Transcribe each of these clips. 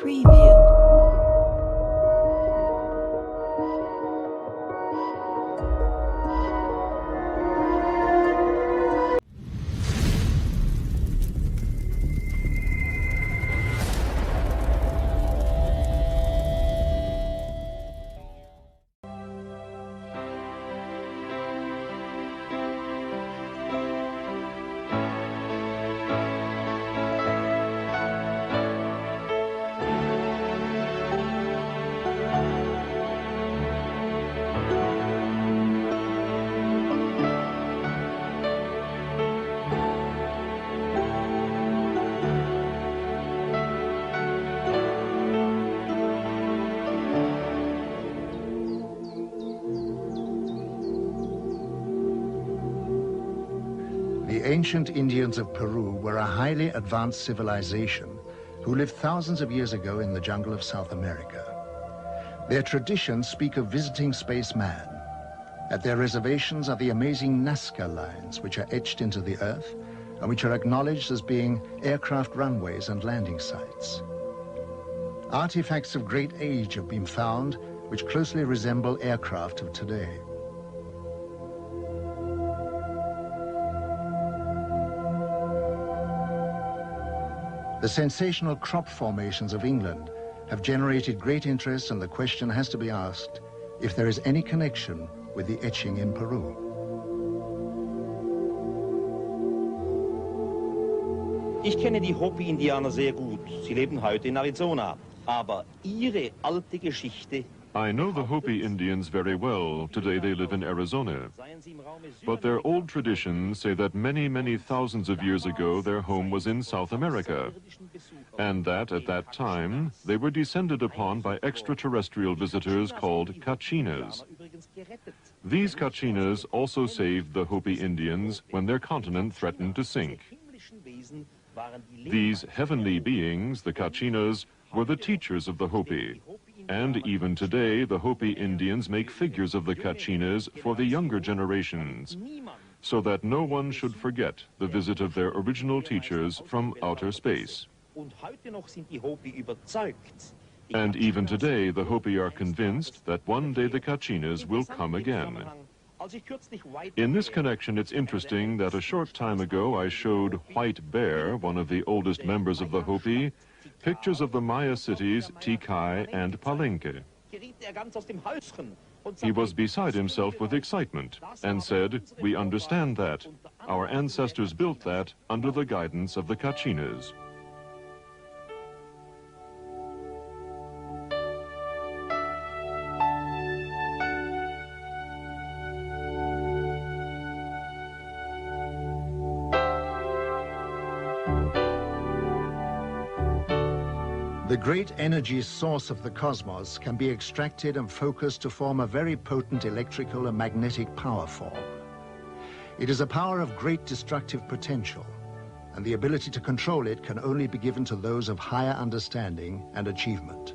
Preview. The ancient Indians of Peru were a highly advanced civilization who lived thousands of years ago in the jungle of South America. Their traditions speak of visiting spaceman. At their reservations are the amazing Nazca lines, which are etched into the earth and which are acknowledged as being aircraft runways and landing sites. Artifacts of great age have been found which closely resemble aircraft of today. The sensational crop formations of England have generated great interest, and the question has to be asked if there is any connection with the etching in Peru. Ich kenne die Hopi-Indianer sehr gut. Sie leben heute in Arizona. Aber ihre alte Geschichte. I know the Hopi Indians very well. Today they live in Arizona. But their old traditions say that many, many thousands of years ago their home was in South America, and that at that time they were descended upon by extraterrestrial visitors called Kachinas. These Kachinas also saved the Hopi Indians when their continent threatened to sink. These heavenly beings, the Kachinas, were the teachers of the Hopi. And even today, the Hopi Indians make figures of the Kachinas for the younger generations, so that no one should forget the visit of their original teachers from outer space. And even today, the Hopi are convinced that one day the Kachinas will come again. In this connection, it's interesting that a short time ago I showed White Bear, one of the oldest members of the Hopi, pictures of the Maya cities Tikal and Palenque. He was beside himself with excitement and said, "We understand that. Our ancestors built that under the guidance of the Kachinas." The great energy source of the cosmos can be extracted and focused to form a very potent electrical and magnetic power form. It is a power of great destructive potential, and the ability to control it can only be given to those of higher understanding and achievement.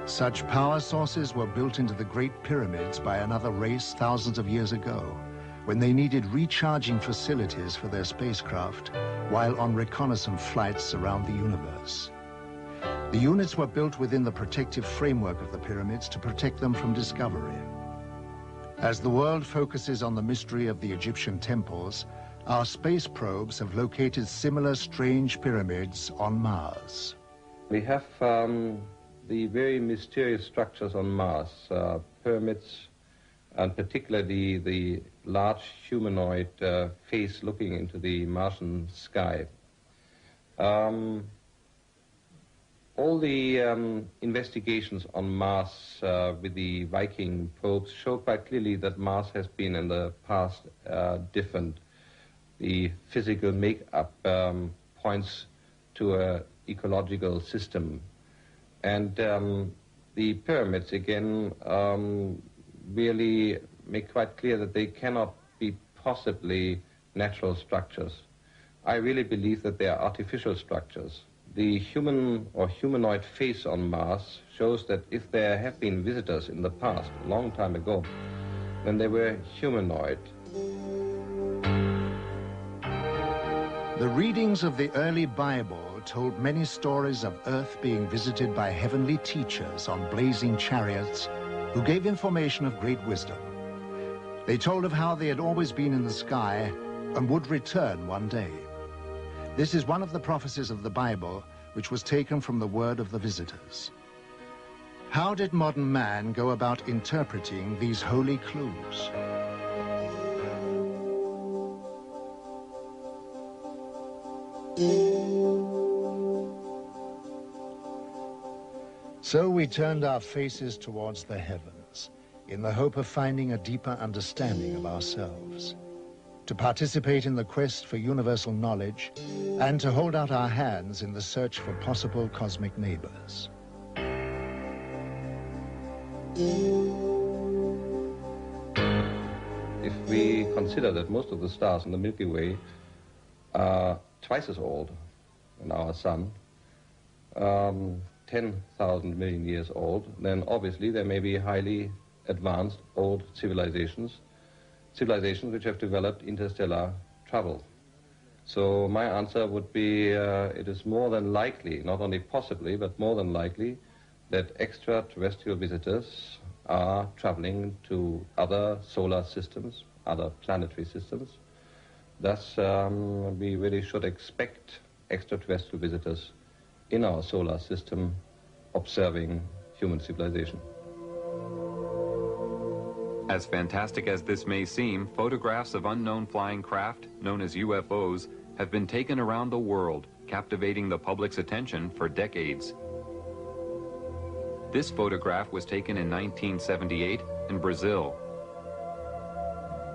Such power sources were built into the Great Pyramids by another race thousands of years ago, when they needed recharging facilities for their spacecraft while on reconnaissance flights around the universe. The units were built within the protective framework of the pyramids to protect them from discovery. As the world focuses on the mystery of the Egyptian temples, our space probes have located similar strange pyramids on Mars. We have the very mysterious structures on Mars, pyramids, and particularly the large humanoid face looking into the Martian sky. All the investigations on Mars with the Viking probes show quite clearly that Mars has been in the past different. The physical makeup points to an ecological system. And the pyramids, again, really make quite clear that they cannot be possibly natural structures. I really believe that they are artificial structures. The human or humanoid face on Mars shows that if there have been visitors in the past, a long time ago, then they were humanoid. The readings of the early Bible told many stories of Earth being visited by heavenly teachers on blazing chariots who gave information of great wisdom. They told of how they had always been in the sky and would return one day. This is one of the prophecies of the Bible which was taken from the word of the visitors. How did modern man go about interpreting these holy clues? So we turned our faces towards the heavens in the hope of finding a deeper understanding of ourselves, to participate in the quest for universal knowledge, and to hold out our hands in the search for possible cosmic neighbors. If we consider that most of the stars in the Milky Way are twice as old than our sun, 10,000 million years old, then obviously there may be highly advanced old civilizations which have developed interstellar travel. So my answer would be it is more than likely, not only possibly, but more than likely, that extraterrestrial visitors are traveling to other solar systems, other planetary systems. Thus, we really should expect extraterrestrial visitors in our solar system observing human civilization. As fantastic as this may seem, photographs of unknown flying craft, known as UFOs, have been taken around the world, captivating the public's attention for decades. This photograph was taken in 1978 in Brazil.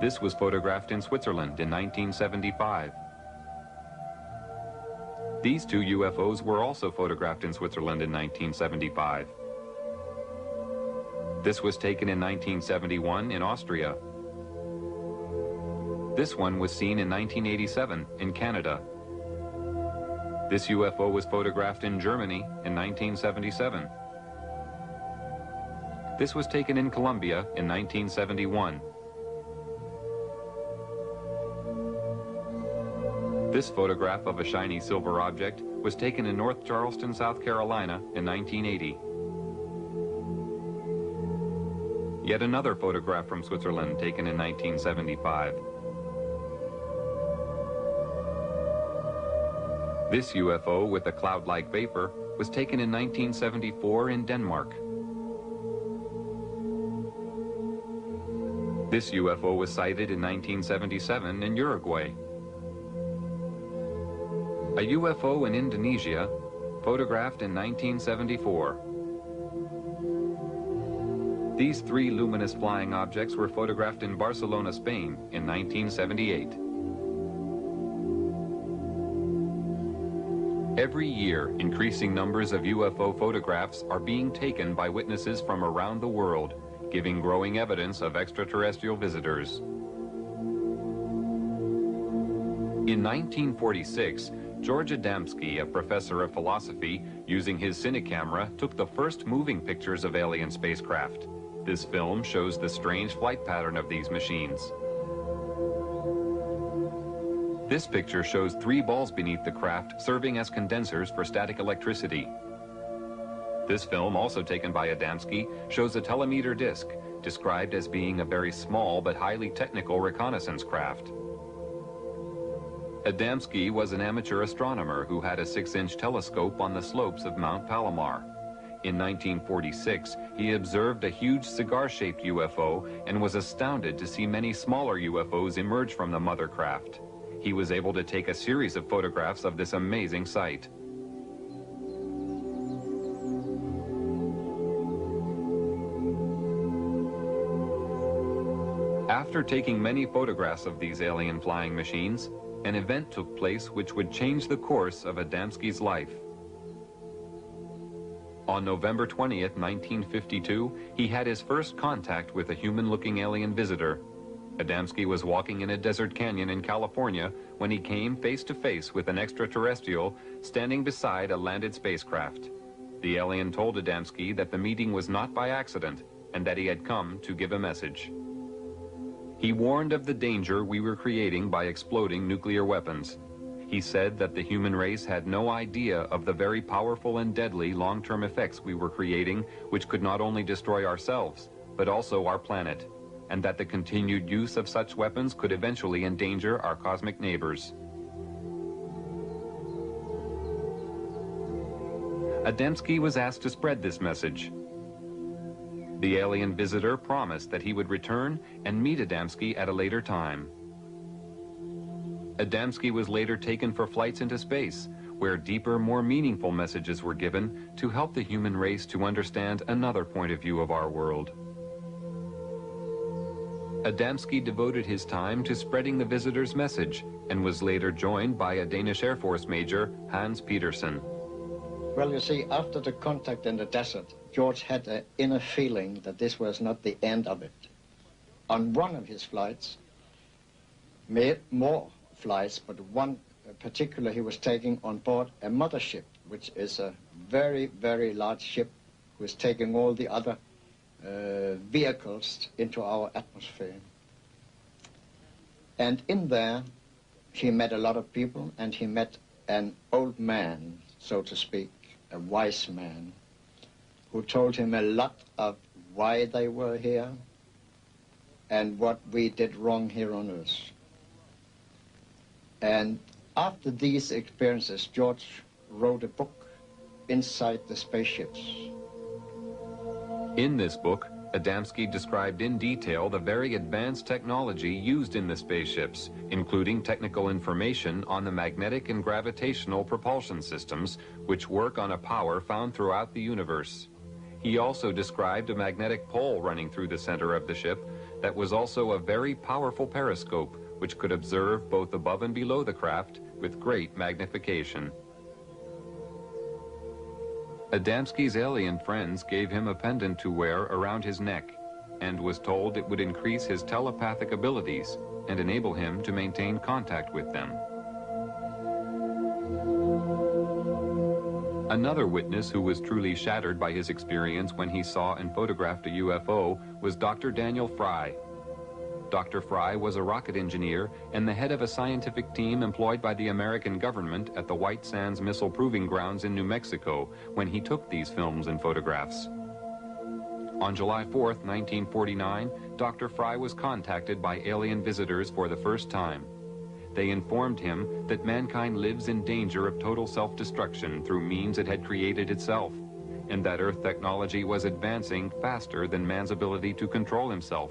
This was photographed in Switzerland in 1975. These two UFOs were also photographed in Switzerland in 1975. This was taken in 1971 in Austria. This one was seen in 1987 in Canada. This UFO was photographed in Germany in 1977. This was taken in Colombia in 1971. This photograph of a shiny silver object was taken in North Charleston, South Carolina in 1980. Yet another photograph from Switzerland taken in 1975. This UFO with a cloud-like vapor was taken in 1974 in Denmark. This UFO was sighted in 1977 in Uruguay. A UFO in Indonesia, photographed in 1974. These three luminous flying objects were photographed in Barcelona, Spain in 1978. Every year, increasing numbers of UFO photographs are being taken by witnesses from around the world, giving growing evidence of extraterrestrial visitors. In 1946, George Adamski, a professor of philosophy, using his cine camera, took the first moving pictures of alien spacecraft. This film shows the strange flight pattern of these machines. This picture shows three balls beneath the craft serving as condensers for static electricity. This film, also taken by Adamski, shows a telemeter disc, described as being a very small but highly technical reconnaissance craft. Adamski was an amateur astronomer who had a 6-inch telescope on the slopes of Mount Palomar. In 1946, he observed a huge cigar-shaped UFO and was astounded to see many smaller UFOs emerge from the mother craft. He was able to take a series of photographs of this amazing sight. After taking many photographs of these alien flying machines, an event took place which would change the course of Adamski's life. On November 20th, 1952, he had his first contact with a human-looking alien visitor. Adamski was walking in a desert canyon in California when he came face-to-face with an extraterrestrial standing beside a landed spacecraft. The alien told Adamski that the meeting was not by accident and that he had come to give a message. He warned of the danger we were creating by exploding nuclear weapons. He said that the human race had no idea of the very powerful and deadly long-term effects we were creating, which could not only destroy ourselves, but also our planet, and that the continued use of such weapons could eventually endanger our cosmic neighbors. Adamski was asked to spread this message. The alien visitor promised that he would return and meet Adamski at a later time. Adamski was later taken for flights into space, where deeper, more meaningful messages were given to help the human race to understand another point of view of our world. Adamski devoted his time to spreading the visitor's message and was later joined by a Danish Air Force Major, Hans Petersen. Well, you see, after the contact in the desert, George had an inner feeling that this was not the end of it. On one of his flights, made more flights, but one particular he was taking on board a mothership, which is a very, very large ship, who is taking all the other vehicles into our atmosphere. And in there, he met a lot of people, and he met an old man, so to speak, a wise man, who told him a lot of why they were here and what we did wrong here on Earth. And after these experiences, George wrote a book, Inside the Spaceships. In this book, Adamski described in detail the very advanced technology used in the spaceships, including technical information on the magnetic and gravitational propulsion systems, which work on a power found throughout the universe. He also described a magnetic pole running through the center of the ship that was also a very powerful periscope, which could observe both above and below the craft with great magnification. Adamski's alien friends gave him a pendant to wear around his neck and was told it would increase his telepathic abilities and enable him to maintain contact with them. Another witness who was truly shattered by his experience when he saw and photographed a UFO was Dr. Daniel Fry. Dr. Fry was a rocket engineer and the head of a scientific team employed by the American government at the White Sands Missile Proving Grounds in New Mexico when he took these films and photographs. On July 4th, 1949, Dr. Fry was contacted by alien visitors for the first time. They informed him that mankind lives in danger of total self-destruction through means it had created itself, and that Earth technology was advancing faster than man's ability to control himself.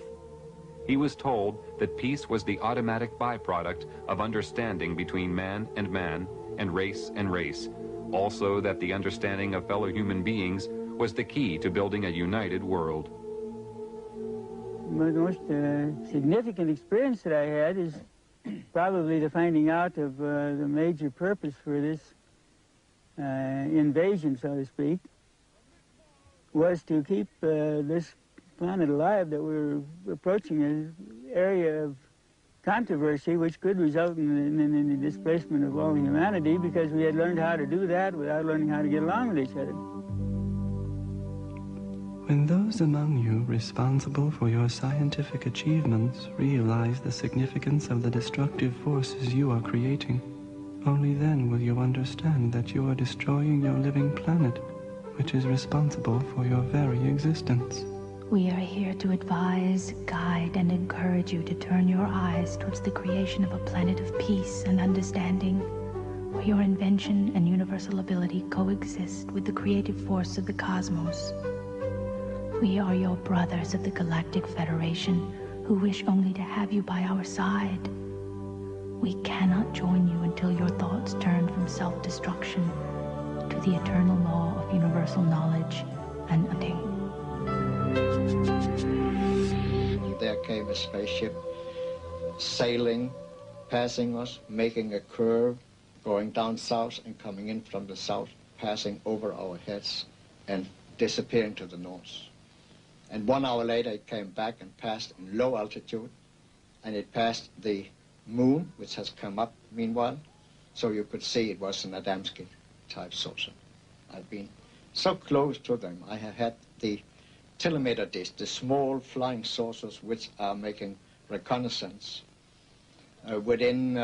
He was told that peace was the automatic byproduct of understanding between man and race and race. Also that the understanding of fellow human beings was the key to building a united world. The most significant experience that I had is probably the finding out of the major purpose for this invasion, so to speak, was to keep this planet alive, that we're approaching an area of controversy which could result in the displacement of all humanity, because we had learned how to do that without learning how to get along with each other. When those among you responsible for your scientific achievements realize the significance of the destructive forces you are creating, only then will you understand that you are destroying your living planet, which is responsible for your very existence. We are here to advise, guide, and encourage you to turn your eyes towards the creation of a planet of peace and understanding, where your invention and universal ability coexist with the creative force of the cosmos. We are your brothers of the Galactic Federation, who wish only to have you by our side. We cannot join you until your thoughts turn from self-destruction to the eternal law of universal knowledge and understanding. There came a spaceship sailing, passing us, making a curve, going down south and coming in from the south, passing over our heads and disappearing to the north. And 1 hour later it came back and passed in low altitude, and it passed the moon, which has come up meanwhile, so you could see it was an Adamski type saucer. I've been so close to them. I have had the telemeter dish, the small flying saucers which are making reconnaissance within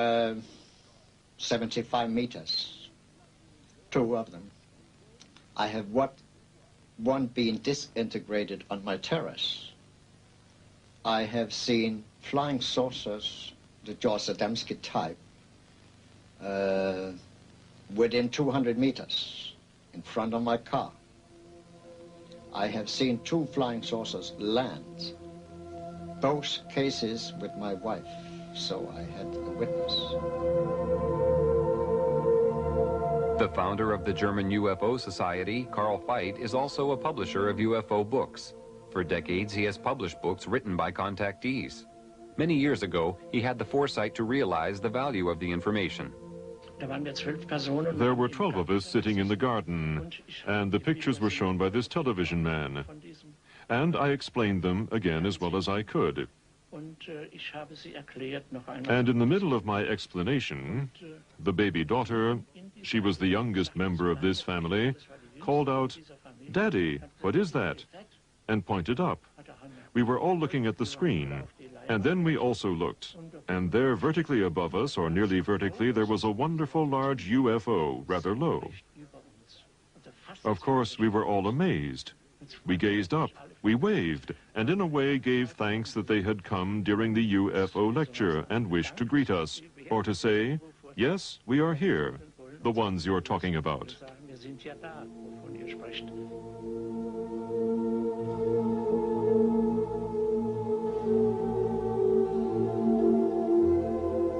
75 meters, 2 of them. I have one being disintegrated on my terrace. I have seen flying saucers, the George Adamski type, within 200 meters in front of my car. I have seen 2 flying saucers land, both cases with my wife, so I had a witness. The founder of the German UFO Society, Carl Veit, is also a publisher of UFO books. For decades, he has published books written by contactees. Many years ago, he had the foresight to realize the value of the information. There were 12 of us sitting in the garden, and the pictures were shown by this television man. And I explained them again as well as I could. And in the middle of my explanation, the baby daughter, she was the youngest member of this family, called out, "Daddy, what is that?" and pointed up. We were all looking at the screen, and then we also looked, and there vertically above us, or nearly vertically, there was a wonderful large UFO, rather low. Of course, we were all amazed. We gazed up, we waved, and in a way gave thanks that they had come during the UFO lecture and wished to greet us, or to say, "Yes, we are here, the ones you're talking about."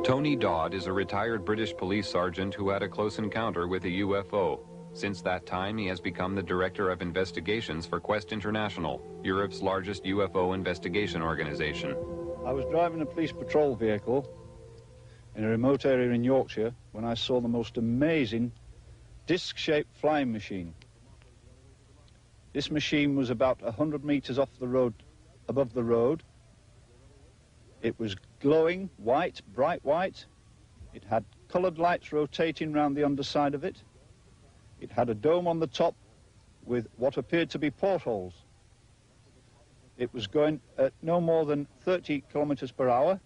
Tony Dodd is a retired British police sergeant who had a close encounter with a UFO. Since that time, he has become the director of investigations for Quest International, Europe's largest UFO investigation organization. I was driving a police patrol vehicle in a remote area in Yorkshire when I saw the most amazing disc-shaped flying machine. This machine was about 100 meters off the road, above the road. It was glowing white, bright white. It had colored lights rotating round the underside of it. It had a dome on the top with what appeared to be portholes. It was going at no more than 30 kilometers per hour.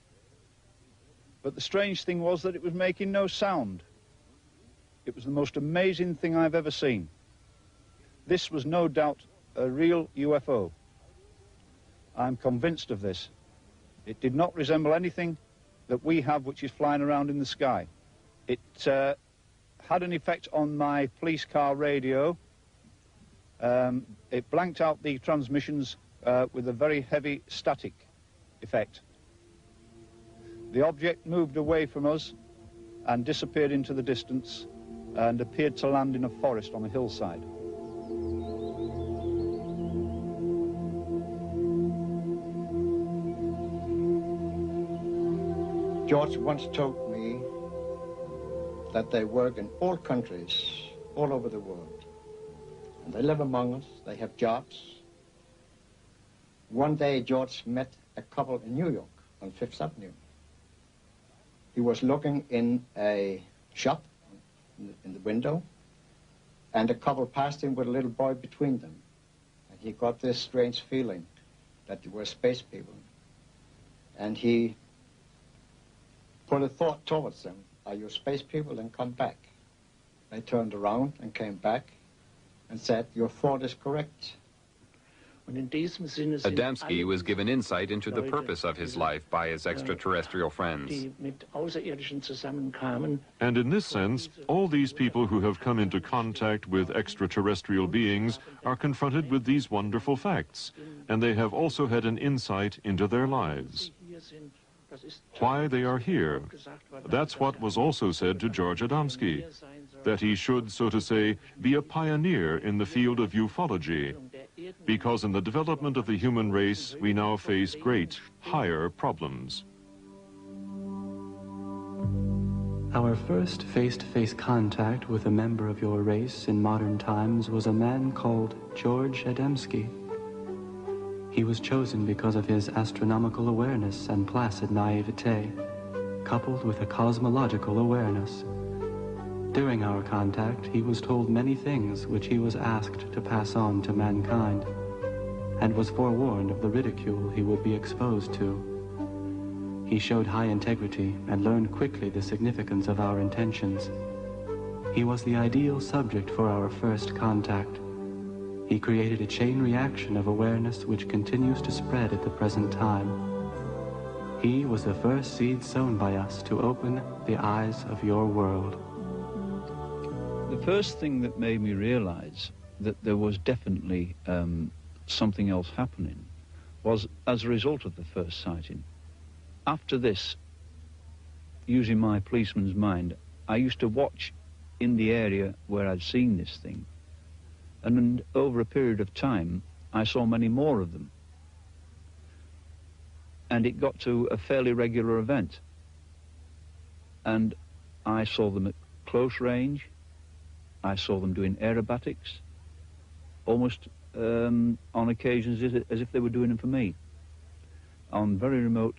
But the strange thing was that it was making no sound. It was the most amazing thing I've ever seen. This was no doubt a real UFO. I'm convinced of this. It did not resemble anything that we have which is flying around in the sky. It had an effect on my police car radio. It blanked out the transmissions with a very heavy static effect. The object moved away from us and disappeared into the distance and appeared to land in a forest on a hillside. George once told me that they work in all countries, all over the world. And they live among us, they have jobs. One day, George met a couple in New York on Fifth Avenue. He was looking in a shop in the window, and a couple passed him with a little boy between them. And he got this strange feeling that they were space people. And he put a thought towards them. Are you space people? Then come back. They turned around and came back and said, your thought is correct. Adamski was given insight into the purpose of his life by his extraterrestrial friends. And in this sense, all these people who have come into contact with extraterrestrial beings are confronted with these wonderful facts, and they have also had an insight into their lives. Why they are here. That's what was also said to George Adamski, that he should, so to say, be a pioneer in the field of ufology, because in the development of the human race, we now face great, higher problems. Our first face-to-face contact with a member of your race in modern times was a man called George Adamski. He was chosen because of his astronomical awareness and placid naivete, coupled with a cosmological awareness. During our contact, he was told many things which he was asked to pass on to mankind, and was forewarned of the ridicule he would be exposed to. He showed high integrity and learned quickly the significance of our intentions. He was the ideal subject for our first contact. He created a chain reaction of awareness which continues to spread at the present time. He was the first seed sown by us to open the eyes of your world. The first thing that made me realize that there was definitely something else happening was as a result of the first sighting. After this, using my policeman's mind, I used to watch in the area where I'd seen this thing, and over a period of time I saw many more of them, and it got to a fairly regular event, and I saw them at close range. I saw them doing aerobatics, almost on occasions as if they were doing them for me, on very remote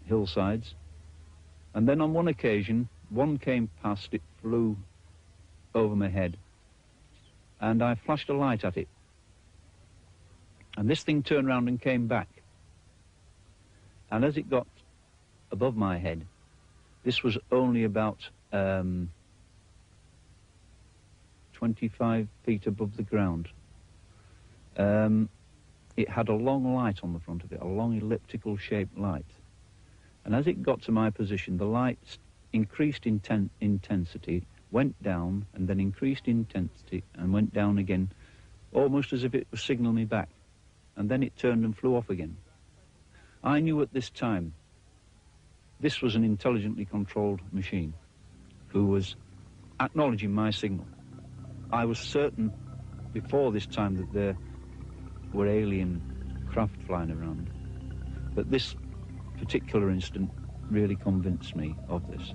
hillsides. And then on one occasion, one came past, it flew over my head, and I flashed a light at it. And this thing turned round and came back. And as it got above my head, this was only about 25 feet above the ground. It had a long light on the front of it, a long elliptical shaped light. And as it got to my position, the light increased in intensity, went down, and then increased intensity and went down again, almost as if it was signaling me back. And then it turned and flew off again. I knew at this time this was an intelligently controlled machine who was acknowledging my signal. I was certain before this time that there were alien craft flying around, but this particular incident really convinced me of this.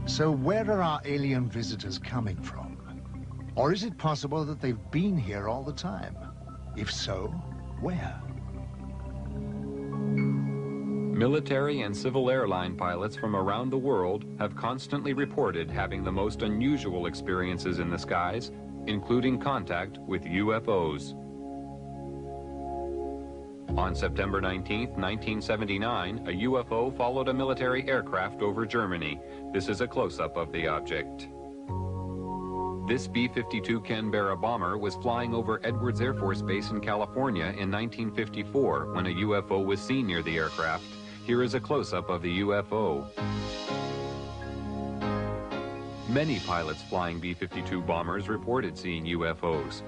So where are our alien visitors coming from? Or is it possible that they've been here all the time? If so, where? Military and civil airline pilots from around the world have constantly reported having the most unusual experiences in the skies, including contact with UFOs. On September 19, 1979, a UFO followed a military aircraft over Germany. This is a close-up of the object. This B-52 Canberra bomber was flying over Edwards Air Force Base in California in 1954 when a UFO was seen near the aircraft. Here is a close-up of the UFO. Many pilots flying B-52 bombers reported seeing UFOs.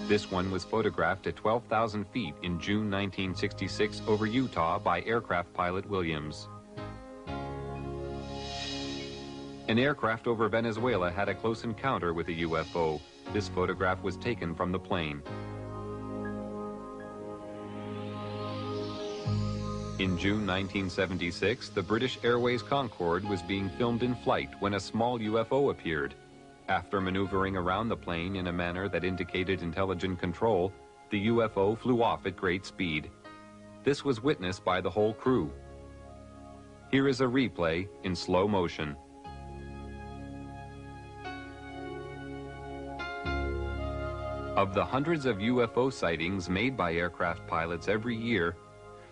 This one was photographed at 12,000 feet in June 1966 over Utah by aircraft pilot Williams. An aircraft over Venezuela had a close encounter with a UFO. This photograph was taken from the plane. In June 1976, the British Airways Concorde was being filmed in flight when a small UFO appeared. After maneuvering around the plane in a manner that indicated intelligent control, the UFO flew off at great speed. This was witnessed by the whole crew. Here is a replay in slow motion. Of the hundreds of UFO sightings made by aircraft pilots every year,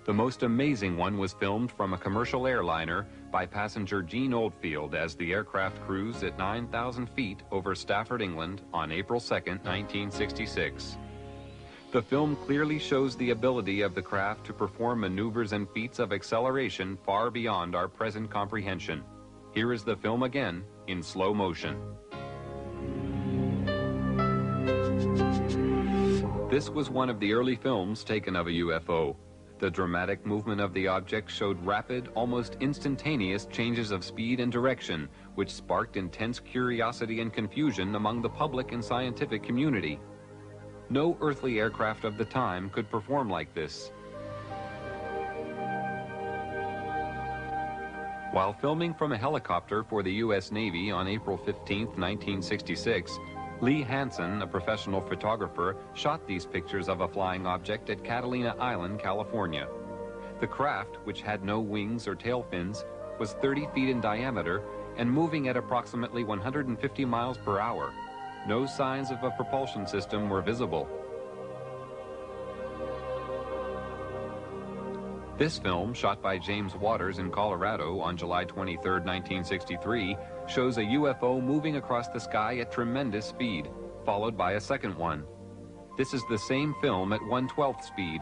the most amazing one was filmed from a commercial airliner by passenger Gene Oldfield as the aircraft cruised at 9,000 feet over Stafford, England on April 2, 1966. The film clearly shows the ability of the craft to perform maneuvers and feats of acceleration far beyond our present comprehension. Here is the film again in slow motion. This was one of the early films taken of a UFO. The dramatic movement of the object showed rapid, almost instantaneous changes of speed and direction, which sparked intense curiosity and confusion among the public and scientific community. No earthly aircraft of the time could perform like this. While filming from a helicopter for the U.S. Navy on April 15, 1966, Lee Hansen, a professional photographer, shot these pictures of a flying object at Catalina Island, California. The craft, which had no wings or tail fins, was 30 feet in diameter and moving at approximately 150 miles per hour. No signs of a propulsion system were visible. This film, shot by James Waters in Colorado on July 23, 1963, shows a UFO moving across the sky at tremendous speed, followed by a second one. This is the same film at 1/12th speed.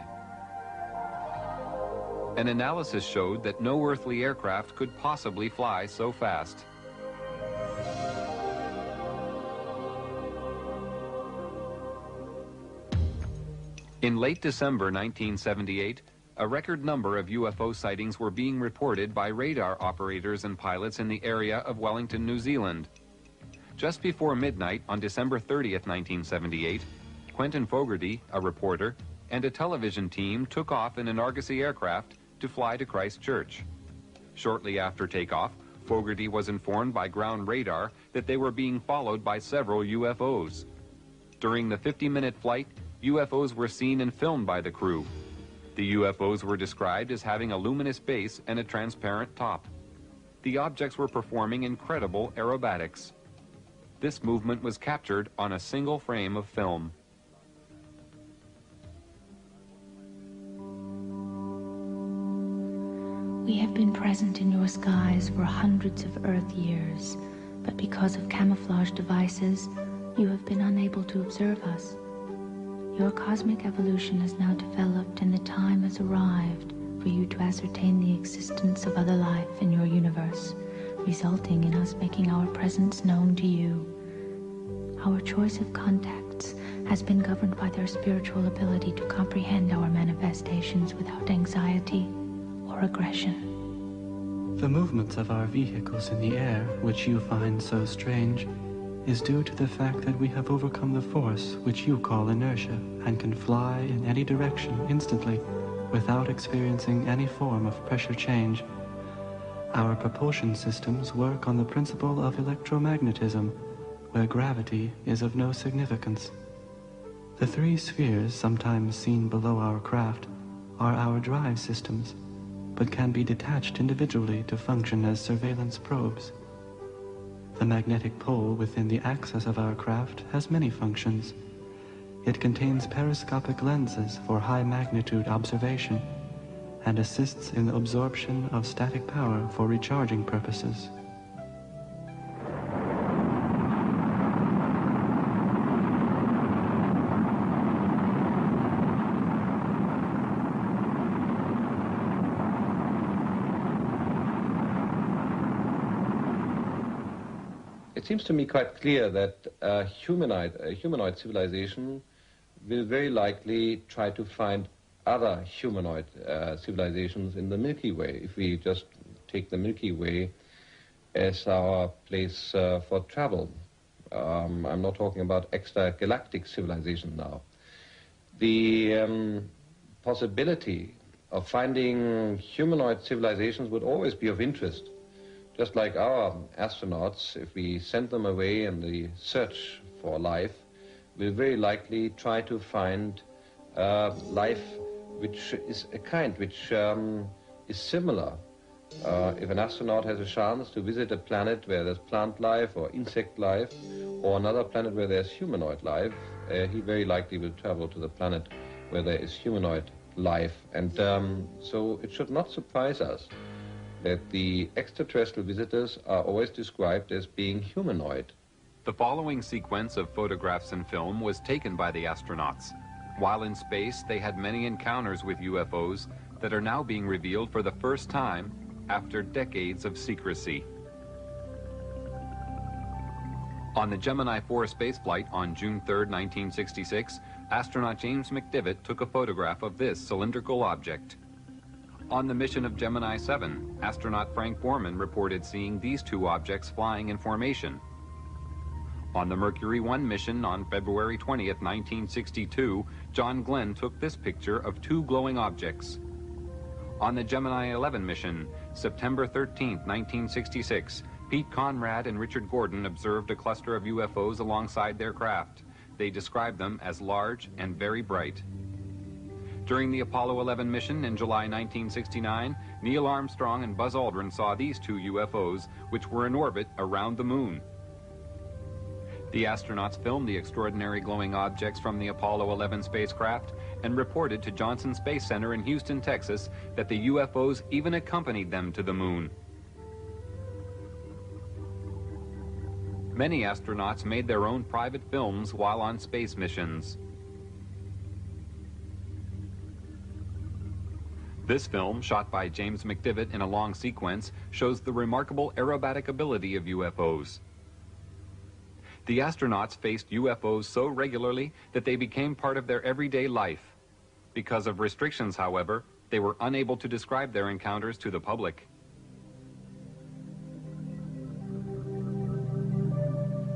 An analysis showed that no earthly aircraft could possibly fly so fast. In late December 1978, a record number of UFO sightings were being reported by radar operators and pilots in the area of Wellington, New Zealand. Just before midnight on December 30th, 1978, Quentin Fogarty, a reporter, and a television team took off in an Argosy aircraft to fly to Christchurch. Shortly after takeoff, Fogarty was informed by ground radar that they were being followed by several UFOs. During the 50-minute flight, UFOs were seen and filmed by the crew. The UFOs were described as having a luminous base and a transparent top. The objects were performing incredible aerobatics. This movement was captured on a single frame of film. We have been present in your skies for hundreds of Earth years, but because of camouflage devices, you have been unable to observe us. Your cosmic evolution has now developed and the time has arrived for you to ascertain the existence of other life in your universe, resulting in us making our presence known to you. Our choice of contacts has been governed by their spiritual ability to comprehend our manifestations without anxiety or aggression. The movements of our vehicles in the air, which you find so strange, is due to the fact that we have overcome the force which you call inertia and can fly in any direction instantly without experiencing any form of pressure change. Our propulsion systems work on the principle of electromagnetism, where gravity is of no significance. The three spheres sometimes seen below our craft are our drive systems, but can be detached individually to function as surveillance probes. The magnetic pole within the axis of our craft has many functions. It contains periscopic lenses for high magnitude observation and assists in the absorption of static power for recharging purposes. It seems to me quite clear that a humanoid civilization will very likely try to find other humanoid civilizations in the Milky Way, if we just take the Milky Way as our place for travel. I'm not talking about extragalactic civilization now. The possibility of finding humanoid civilizations would always be of interest. Just like our astronauts, if we send them away in the search for life, will very likely try to find life which is a kind which is similar. If an astronaut has a chance to visit a planet where there's plant life or insect life, or another planet where there's humanoid life, he very likely will travel to the planet where there is humanoid life. And so it should not surprise us that the extraterrestrial visitors are always described as being humanoid. The following sequence of photographs and film was taken by the astronauts. While in space, they had many encounters with UFOs that are now being revealed for the first time after decades of secrecy. On the Gemini 4 spaceflight on June 3, 1966, astronaut James McDivitt took a photograph of this cylindrical object. On the mission of Gemini 7, astronaut Frank Borman reported seeing these two objects flying in formation. On the Mercury 1 mission on February 20, 1962, John Glenn took this picture of two glowing objects. On the Gemini 11 mission, September 13, 1966, Pete Conrad and Richard Gordon observed a cluster of UFOs alongside their craft. They described them as large and very bright. During the Apollo 11 mission in July 1969, Neil Armstrong and Buzz Aldrin saw these two UFOs, which were in orbit around the moon. The astronauts filmed the extraordinary glowing objects from the Apollo 11 spacecraft and reported to Johnson Space Center in Houston, Texas, that the UFOs even accompanied them to the moon. Many astronauts made their own private films while on space missions. This film, shot by James McDivitt in a long sequence, shows the remarkable aerobatic ability of UFOs. The astronauts faced UFOs so regularly that they became part of their everyday life. Because of restrictions, however, they were unable to describe their encounters to the public.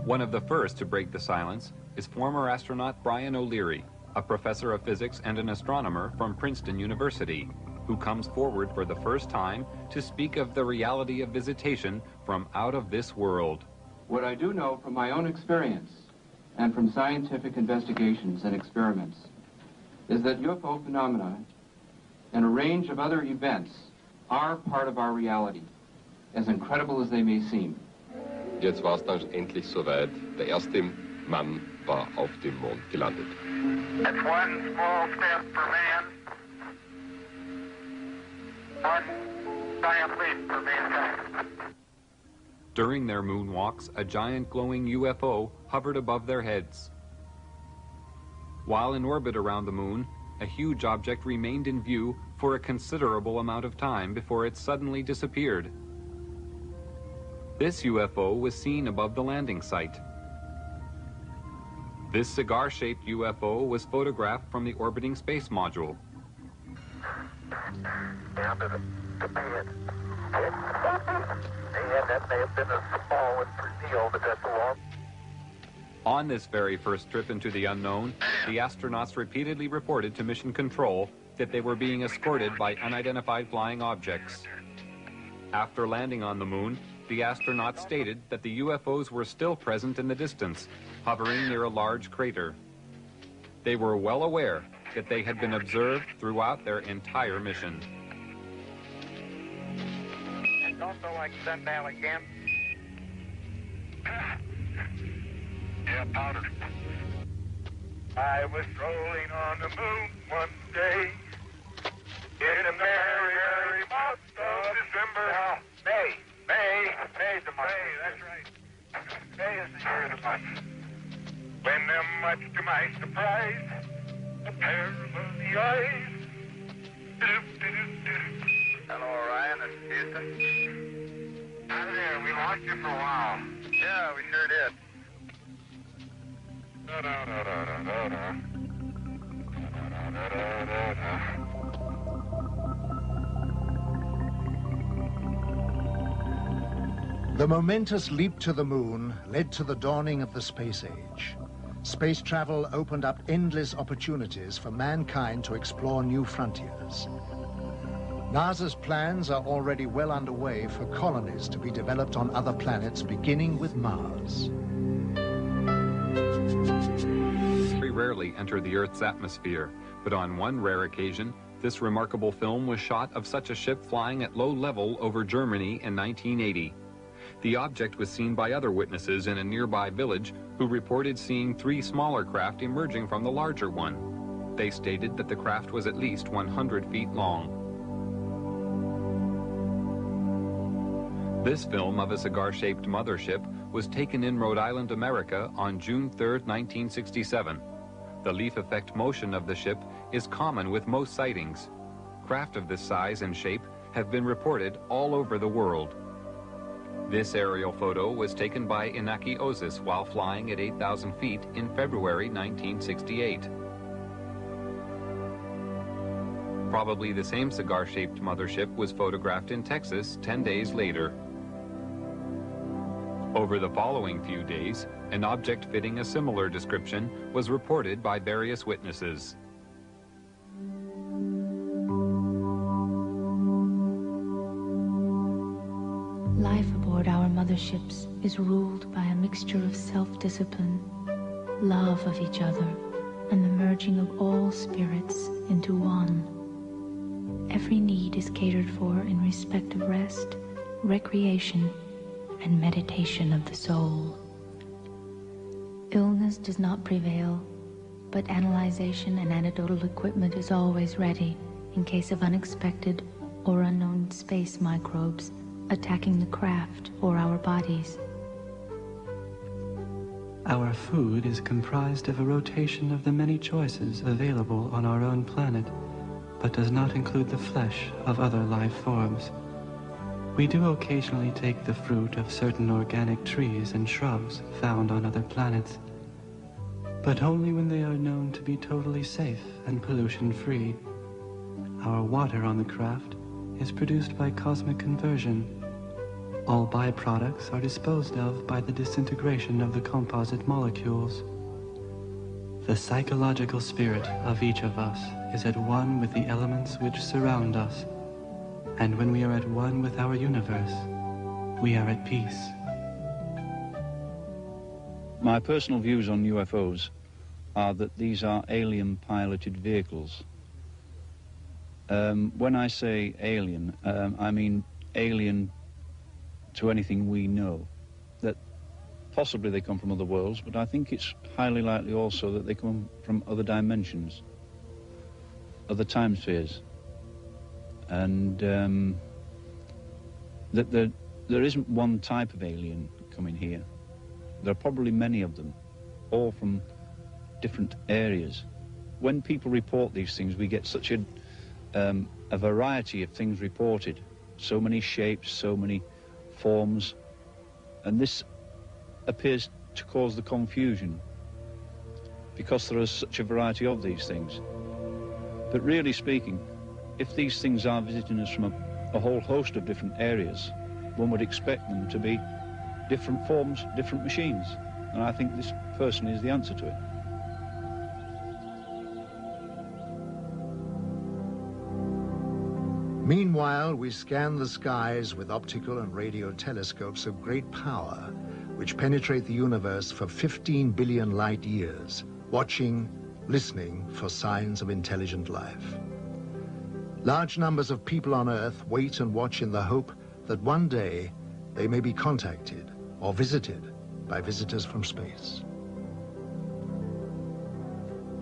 One of the first to break the silence is former astronaut Brian O'Leary, a professor of physics and an astronomer from Princeton University, who comes forward for the first time to speak of the reality of visitation from out of this world. What I do know from my own experience and from scientific investigations and experiments is that UFO phenomena and a range of other events are part of our reality, as incredible as they may seem. Jetzt war es dann endlich soweit. Der erste Mann war auf dem Mond gelandet. That's one small step for man, one giant leap for mankind. During their moonwalks, a giant glowing UFO hovered above their heads. While in orbit around the moon, a huge object remained in view for a considerable amount of time before it suddenly disappeared. This UFO was seen above the landing site. This cigar-shaped UFO was photographed from the orbiting space module. Down to the bed. And that may have been a small one for Neil, but that's a long. On this very first trip into the unknown, the astronauts repeatedly reported to Mission Control that they were being escorted by unidentified flying objects. After landing on the moon, the astronauts stated that the UFOs were still present in the distance, hovering near a large crater. They were well aware that they had been observed throughout their entire mission. It's also like sundown again. Yeah, powder. I was strolling on the moon one day in a merry, merry month of December. No, May. May's the month. May, that's right. May is the year of the month. When, much to my surprise, a pair of lovely eyes. Hello, Ryan. It's Houston. Hi there. We lost you for a while. Yeah, we sure did. The momentous leap to the moon led to the dawning of the space age. Space travel opened up endless opportunities for mankind to explore new frontiers. NASA's plans are already well underway for colonies to be developed on other planets, beginning with Mars. Very rarely enter the Earth's atmosphere, but on one rare occasion, this remarkable film was shot of such a ship flying at low level over Germany in 1980. The object was seen by other witnesses in a nearby village who reported seeing 3 smaller craft emerging from the larger one. They stated that the craft was at least 100 feet long. This film of a cigar-shaped mothership was taken in Rhode Island, America on June 3, 1967. The leaf effect motion of the ship is common with most sightings. Craft of this size and shape have been reported all over the world. This aerial photo was taken by Inaki Ozis while flying at 8,000 feet in February 1968. Probably the same cigar-shaped mothership was photographed in Texas 10 days later. Over the following few days, an object fitting a similar description was reported by various witnesses. Life aboard our motherships is ruled by a mixture of self-discipline, love of each other, and the merging of all spirits into one. Every need is catered for in respect of rest, recreation, and meditation of the soul. Illness does not prevail, but analyzation and anecdotal equipment is always ready in case of unexpected or unknown space microbes attacking the craft or our bodies. Our food is comprised of a rotation of the many choices available on our own planet, but does not include the flesh of other life forms. We do occasionally take the fruit of certain organic trees and shrubs found on other planets, but only when they are known to be totally safe and pollution-free. Our water on the craft is produced by cosmic conversion. All byproducts are disposed of by the disintegration of the composite molecules. The psychological spirit of each of us is at one with the elements which surround us, and when we are at one with our universe, we are at peace. My personal views on UFOs are that these are alien-piloted vehicles. When I say alien, I mean alien to anything we know. That possibly they come from other worlds, but I think it's highly likely also that they come from other dimensions, other time spheres. And that there isn't one type of alien coming here. There are probably many of them, all from different areas. When people report these things, we get such a variety of things reported, so many shapes, so many forms, and this appears to cause the confusion because there is such a variety of these things. But really speaking, if these things are visiting us from a whole host of different areas, one would expect them to be different forms, different machines, and I think this personally is the answer to it. Meanwhile, we scan the skies with optical and radio telescopes of great power, which penetrate the universe for 15 billion light years, watching, listening for signs of intelligent life. Large numbers of people on Earth wait and watch in the hope that one day they may be contacted or visited by visitors from space.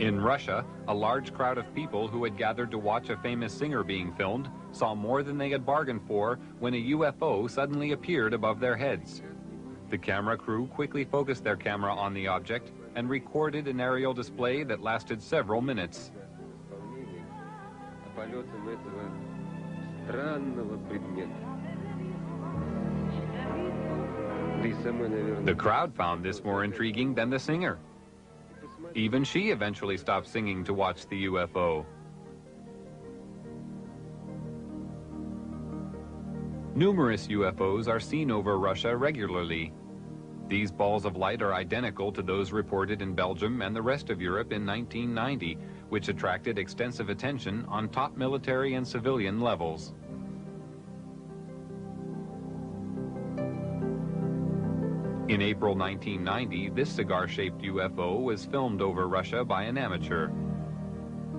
In Russia, a large crowd of people who had gathered to watch a famous singer being filmed saw more than they had bargained for when a UFO suddenly appeared above their heads. The camera crew quickly focused their camera on the object and recorded an aerial display that lasted several minutes. The crowd found this more intriguing than the singer. Even she eventually stopped singing to watch the UFO. Numerous UFOs are seen over Russia regularly. These balls of light are identical to those reported in Belgium and the rest of Europe in 1990, which attracted extensive attention on top military and civilian levels. In April 1990, this cigar-shaped UFO was filmed over Russia by an amateur.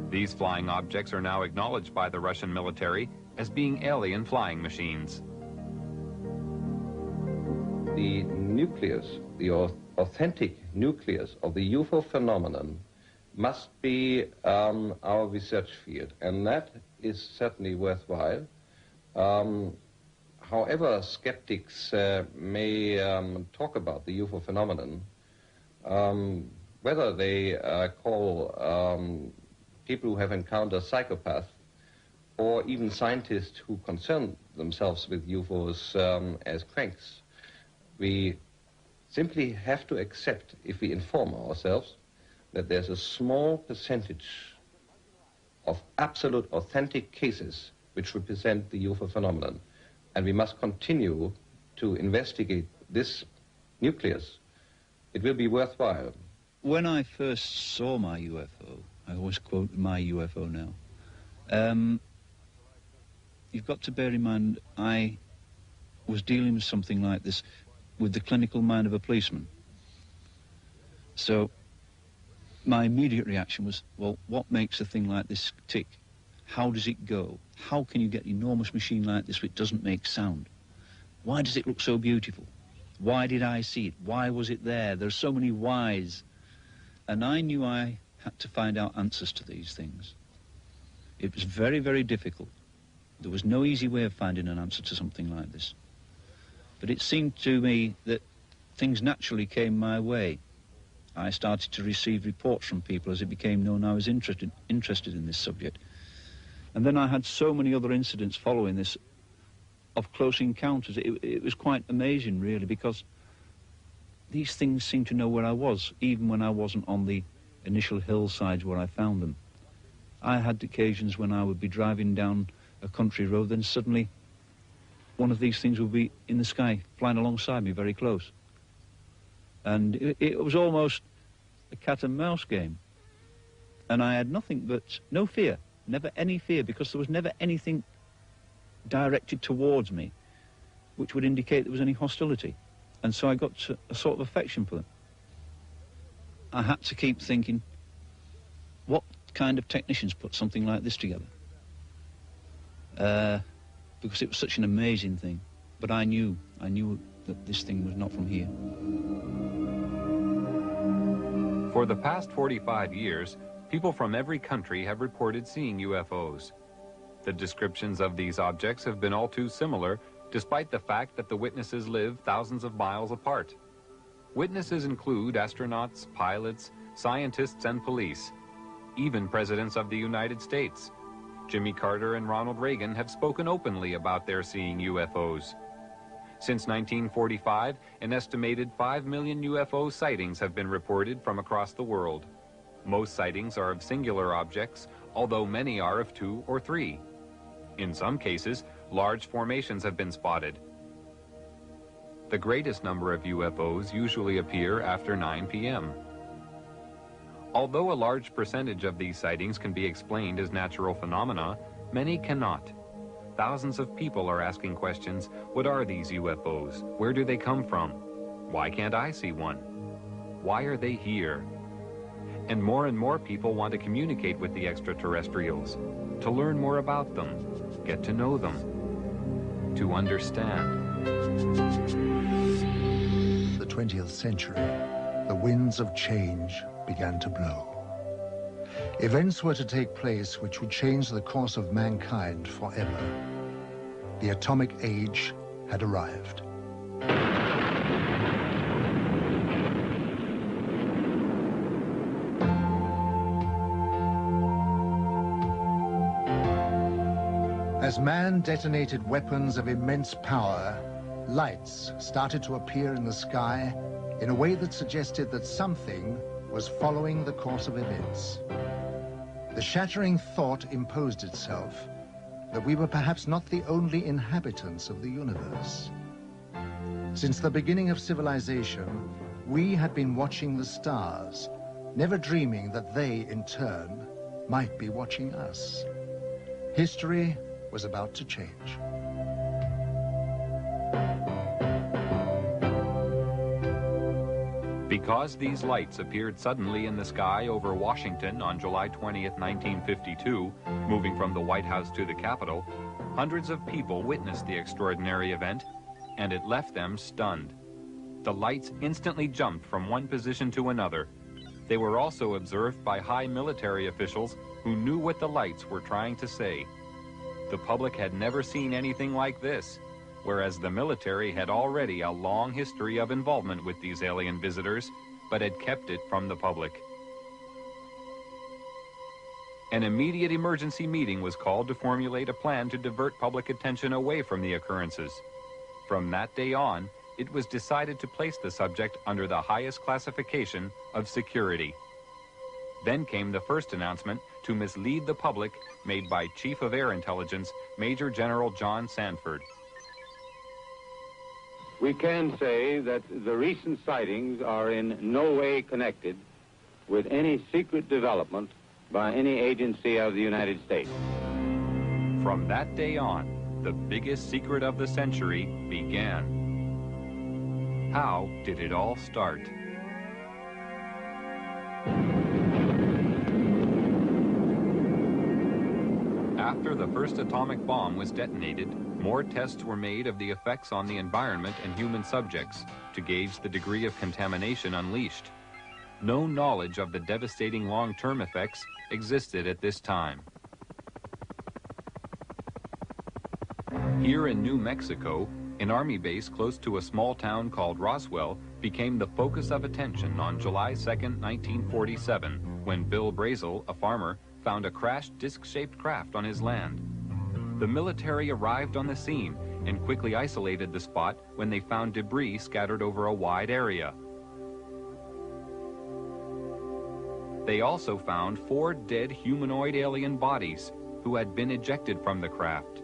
These flying objects are now acknowledged by the Russian military as being alien flying machines. The nucleus, the authentic nucleus of the UFO phenomenon must be our research field, and that is certainly worthwhile. However skeptics may talk about the UFO phenomenon, whether they call people who have encountered psychopaths or even scientists who concern themselves with UFOs as cranks, we simply have to accept, if we inform ourselves, that there's a small percentage of absolute authentic cases which represent the UFO phenomenon. And we must continue to investigate this nucleus. It will be worthwhile. When I first saw my UFO, I always quote my UFO now, you've got to bear in mind I was dealing with something like this with the clinical mind of a policeman. So my immediate reaction was, well, what makes a thing like this tick? How does it go? How can you get an enormous machine like this which doesn't make sound? Why does it look so beautiful? Why did I see it? Why was it there? There's so many whys. And I knew I had to find out answers to these things. It was very, very difficult. There was no easy way of finding an answer to something like this. But it seemed to me that things naturally came my way. I started to receive reports from people as it became known I was interested in this subject. And then I had so many other incidents following this of close encounters. It was quite amazing, really, because these things seemed to know where I was, even when I wasn't on the initial hillsides where I found them. I had occasions when I would be driving down a country road, then suddenly one of these things would be in the sky, flying alongside me very close. And it was almost a cat and mouse game. And I had nothing but no fear, never any fear, because there was never anything directed towards me which would indicate there was any hostility. And so I got a sort of affection for them. I had to keep thinking, what kind of technicians put something like this together? Because it was such an amazing thing. But I knew that this thing was not from here. For the past 45 years, people from every country have reported seeing UFOs. The descriptions of these objects have been all too similar, despite the fact that the witnesses live thousands of miles apart. Witnesses include astronauts, pilots, scientists, and police, even presidents of the United States. Jimmy Carter and Ronald Reagan have spoken openly about their seeing UFOs. Since 1945, an estimated 5 million UFO sightings have been reported from across the world. Most sightings are of singular objects, although many are of 2 or 3. In some cases, large formations have been spotted. The greatest number of UFOs usually appear after 9 p.m. Although a large percentage of these sightings can be explained as natural phenomena, many cannot. Thousands of people are asking questions. What are these UFOs? Where do they come from? Why can't I see one? Why are they here? And more people want to communicate with the extraterrestrials, to learn more about them, get to know them, to understand. The 20th century, the winds of change began to blow. Events were to take place which would change the course of mankind forever. The atomic age had arrived. As man detonated weapons of immense power, lights started to appear in the sky in a way that suggested that something was following the course of events. The shattering thought imposed itself that we were perhaps not the only inhabitants of the universe. Since the beginning of civilization, we had been watching the stars, never dreaming that they, in turn, might be watching us. History was about to change. Because these lights appeared suddenly in the sky over Washington on July 20th, 1952, moving from the White House to the Capitol, hundreds of people witnessed the extraordinary event, and it left them stunned. The lights instantly jumped from one position to another. They were also observed by high military officials who knew what the lights were trying to say. The public had never seen anything like this, whereas the military had already a long history of involvement with these alien visitors, but had kept it from the public. An immediate emergency meeting was called to formulate a plan to divert public attention away from the occurrences. From that day on, it was decided to place the subject under the highest classification of security. Then came the first announcement to mislead the public made by Chief of Air Intelligence, Major General John Sanford. We can say that the recent sightings are in no way connected with any secret development by any agency of the United States. From that day on, the biggest secret of the century began. How did it all start? After the first atomic bomb was detonated, More tests were made of the effects on the environment and human subjects to gauge the degree of contamination unleashed. No knowledge of the devastating long-term effects existed at this time. Here in New Mexico, an Army base close to a small town called Roswell became the focus of attention on July 2, 1947, when Bill Brazel, a farmer, found a crashed disc-shaped craft on his land. The military arrived on the scene and quickly isolated the spot when they found debris scattered over a wide area. They also found 4 dead humanoid alien bodies who had been ejected from the craft.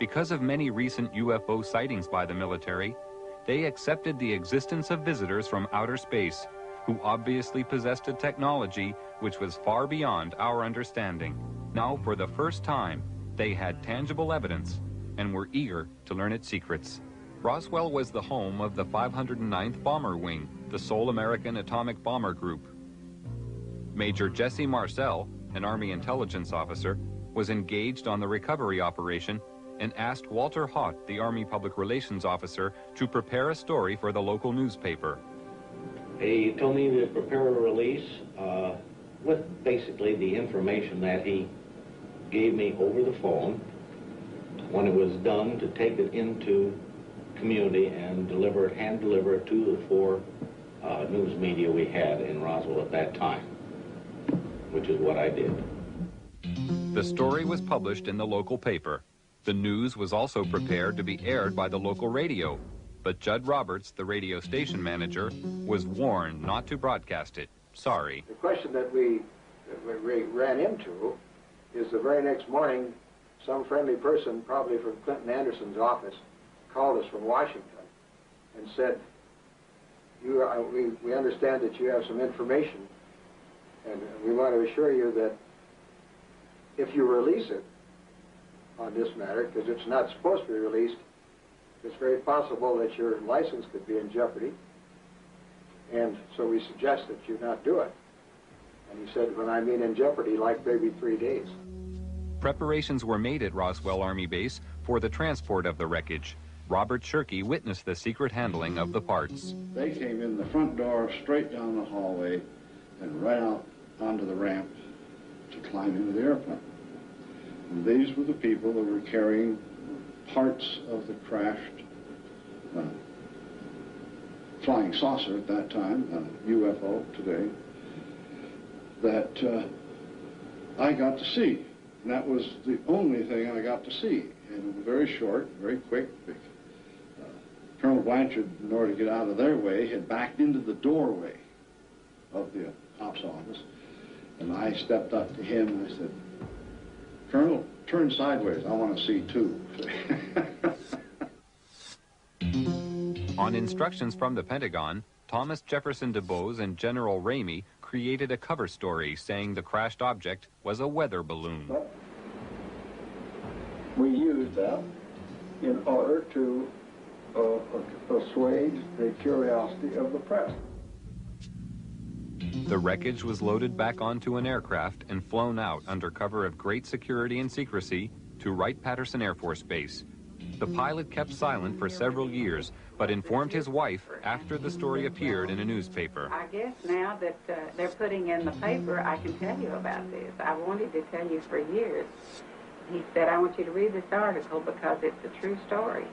Because of many recent UFO sightings by the military, they accepted the existence of visitors from outer space who obviously possessed a technology which was far beyond our understanding. Now, for the first time, they had tangible evidence and were eager to learn its secrets. Roswell was the home of the 509th Bomber Wing, the sole American atomic bomber group. Major Jesse Marcel, an Army intelligence officer, was engaged on the recovery operation and asked Walter Haught, the Army Public Relations Officer, to prepare a story for the local newspaper. He told me to prepare a release with basically the information that he gave me over the phone. When it was done, to take it into community and hand deliver it to the 4 news media we had in Roswell at that time, which is what I did. The story was published in the local paper. The news was also prepared to be aired by the local radio, but Judd Roberts, the radio station manager, was warned not to broadcast it. Sorry. The question that we ran into is the very next morning, some friendly person, probably from Clinton Anderson's office, called us from Washington and said, we understand that you have some information, and we want to assure you that if you release it on this matter, because it's not supposed to be released, it's very possible that your license could be in jeopardy, and so we suggest that you not do it. And he said, when I mean in jeopardy, like maybe 3 days. Preparations were made at Roswell Army Base for the transport of the wreckage. Robert Shirkey witnessed the secret handling of the parts. They came in the front door, straight down the hallway, and right out onto the ramp to climb into the airplane. And these were the people that were carrying parts of the crashed flying saucer at that time, UFO today, that I got to see. And that was the only thing I got to see. And it was very short, very quick. Colonel Blanchard, in order to get out of their way, had backed into the doorway of the ops office. And I stepped up to him and I said, Colonel, turn sideways. I want to see too. On instructions from the Pentagon, Thomas Jefferson DuBose and General Ramey created a cover story saying the crashed object was a weather balloon. We used that in order to assuage the curiosity of the press. The wreckage was loaded back onto an aircraft and flown out under cover of great security and secrecy to Wright-Patterson Air Force Base. The pilot kept silent for several years, but informed his wife after the story appeared in a newspaper. I guess now that they're putting in the paper, I can tell you about this. I wanted to tell you for years. He said, I want you to read this article because it's a true story.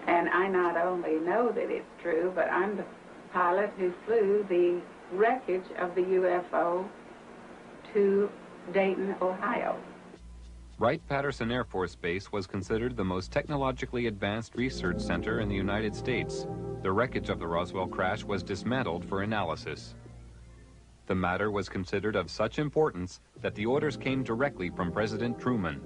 And I not only know that it's true, but I'm the pilot who flew the wreckage of the UFO to Dayton, Ohio. Wright-Patterson Air Force Base was considered the most technologically advanced research center in the United States. The wreckage of the Roswell crash was dismantled for analysis. The matter was considered of such importance that the orders came directly from President Truman.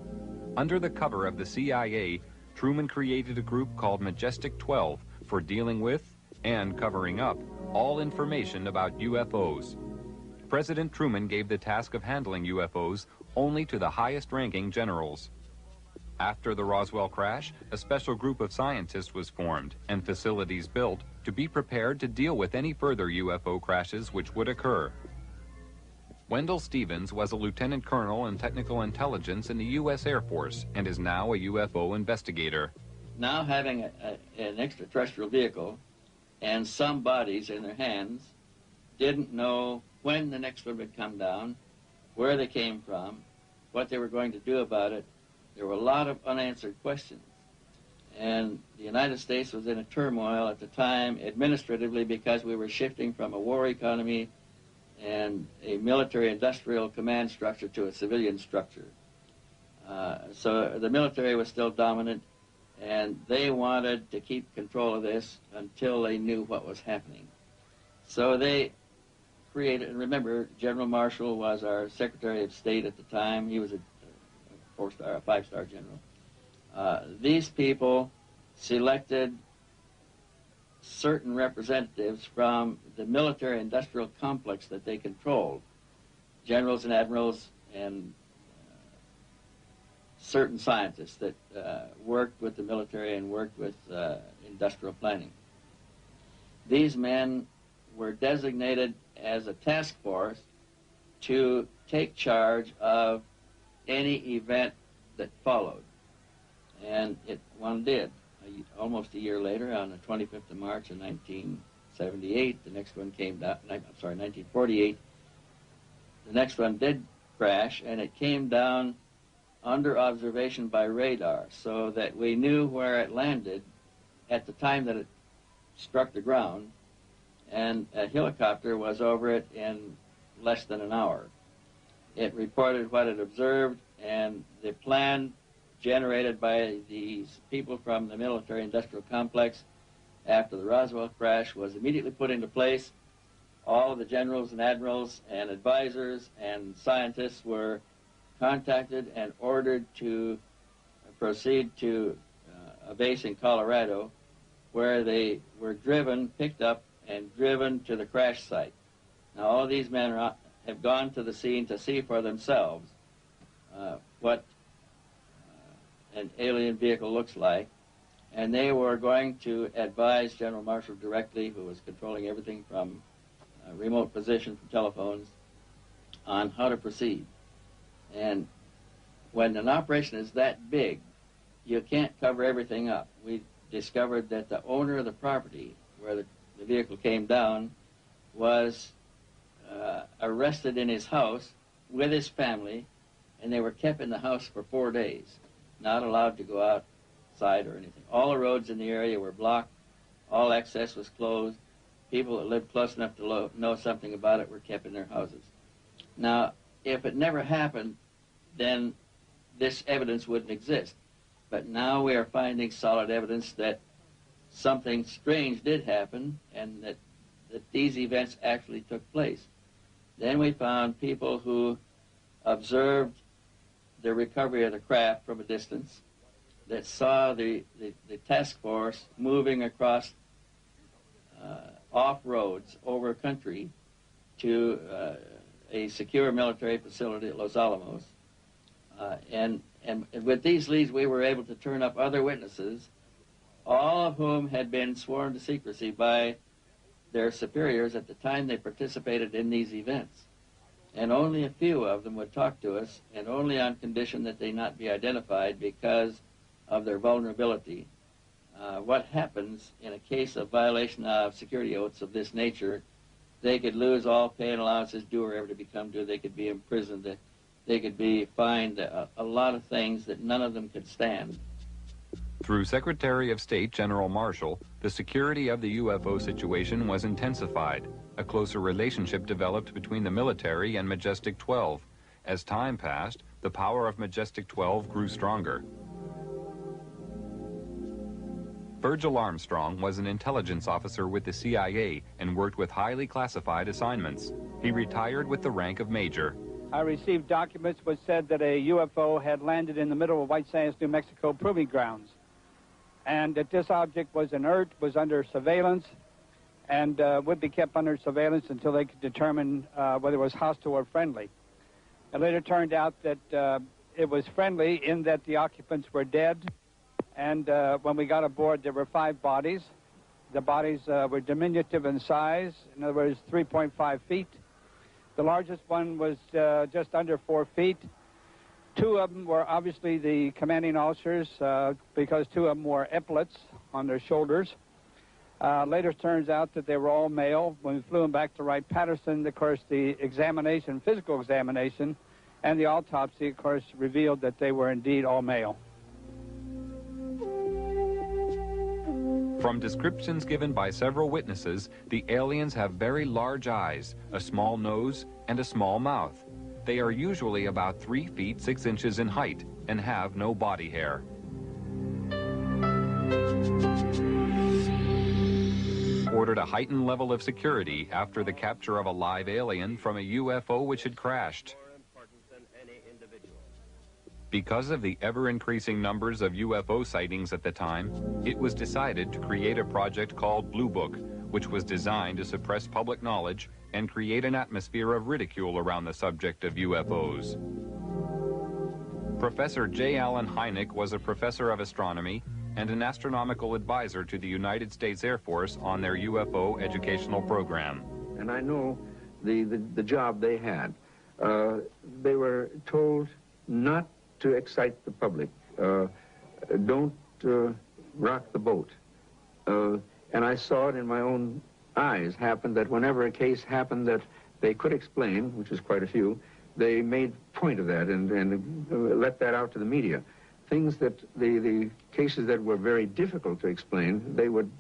Under the cover of the CIA, Truman created a group called Majestic 12 for dealing with and covering up all information about UFOs. President Truman gave the task of handling UFOs only to the highest-ranking generals. After the Roswell crash, a special group of scientists was formed and facilities built to be prepared to deal with any further UFO crashes which would occur. Wendell Stevens was a lieutenant colonel in technical intelligence in the U.S. Air Force and is now a UFO investigator. Now having an extraterrestrial vehicle and some bodies in their hands, didn't know when the next one would come down, where they came from, what they were going to do about it. There were a lot of unanswered questions. And the United States was in a turmoil at the time administratively because we were shifting from a war economy and a military-industrial command structure to a civilian structure. So the military was still dominant, and they wanted to keep control of this until they knew what was happening. So they created, and remember, General Marshall was our Secretary of State at the time. He was a four-star, a five-star general. These people selected certain representatives from the military-industrial complex that they controlled, generals and admirals and certain scientists that worked with the military and worked with industrial planning. These men were designated as a task force to take charge of any event that followed. And one did. Almost a year later, on the 25th of March of 1978, the next one came down, 1948, the next one did crash, and it came down under observation by radar, so that we knew where it landed at the time that it struck the ground, and a helicopter was over it in less than an hour. It reported what it observed, and the plan generated by these people from the military-industrial complex after the Roswell crash was immediately put into place. All of the generals and admirals and advisors and scientists were contacted and ordered to proceed to a base in Colorado, where they were picked up and driven to the crash site. Now, all of these men have gone to the scene to see for themselves what an alien vehicle looks like, and they were going to advise General Marshall directly, who was controlling everything from a remote position from telephones, on how to proceed. And when an operation is that big, you can't cover everything up. We discovered that the owner of the property where the vehicle came down was arrested in his house with his family, and they were kept in the house for 4 days, not allowed to go outside or anything. All the roads in the area were blocked. All access was closed. People that lived close enough to know something about it were kept in their houses. Now, if it never happened, then this evidence wouldn't exist. But now we are finding solid evidence that something strange did happen and that these events actually took place. Then we found people who observed the recovery of the craft from a distance, that saw the task force moving across off-roads over country to a secure military facility at Los Alamos. And with these leads, we were able to turn up other witnesses, all of whom had been sworn to secrecy by their superiors at the time they participated in these events. And only a few of them would talk to us, and only on condition that they not be identified because of their vulnerability. What happens in a case of violation of security oaths of this nature, they could lose all pay and allowances due or ever to become due. They could be imprisoned. They could be fined a lot of things that none of them could stand. Through Secretary of State General Marshall, the security of the UFO situation was intensified. A closer relationship developed between the military and Majestic 12. As time passed, the power of Majestic 12 grew stronger. Virgil Armstrong was an intelligence officer with the CIA and worked with highly classified assignments. He retired with the rank of major. I received documents which said that a UFO had landed in the middle of White Sands, New Mexico proving grounds, and that this object was inert, was under surveillance, and would be kept under surveillance until they could determine whether it was hostile or friendly. It later turned out that it was friendly in that the occupants were dead, and when we got aboard, there were 5 bodies. The bodies were diminutive in size, in other words, 3.5 feet. The largest one was just under 4 feet. 2 of them were obviously the commanding officers because 2 of them wore epaulets on their shoulders. Later turns out that they were all male. When we flew them back to Wright-Patterson, of course, the examination, physical examination, and the autopsy, of course, revealed that they were indeed all male. From descriptions given by several witnesses, the aliens have very large eyes, a small nose, and a small mouth. They are usually about 3 feet 6 inches in height and have no body hair. Ordered a heightened level of security after the capture of a live alien from a UFO which had crashed. Because of the ever-increasing numbers of UFO sightings at the time, it was decided to create a project called Blue Book, which was designed to suppress public knowledge and create an atmosphere of ridicule around the subject of UFOs. Professor J. Allen Hynek was a professor of astronomy and an astronomical advisor to the United States Air Force on their UFO educational program. And I know the job they had. They were told not to excite the public. Don't rock the boat. And I saw it in my own eyes happen that whenever a case happened that they could explain, which is quite a few, they made point of that and let that out to the media. Things that the cases that were very difficult to explain, they would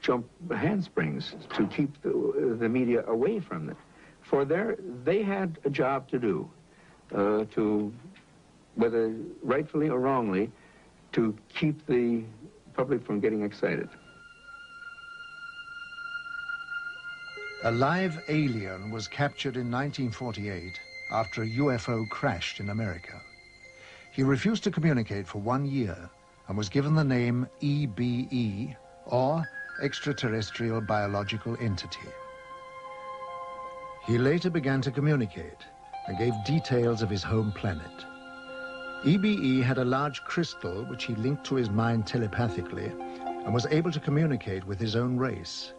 jump handsprings to keep the media away from it. For they had a job to do, to, whether rightfully or wrongly, to keep the public from getting excited. A live alien was captured in 1948 after a UFO crashed in America. He refused to communicate for 1 year and was given the name EBE, or Extraterrestrial Biological Entity. He later began to communicate and gave details of his home planet. EBE had a large crystal which he linked to his mind telepathically and was able to communicate with his own race.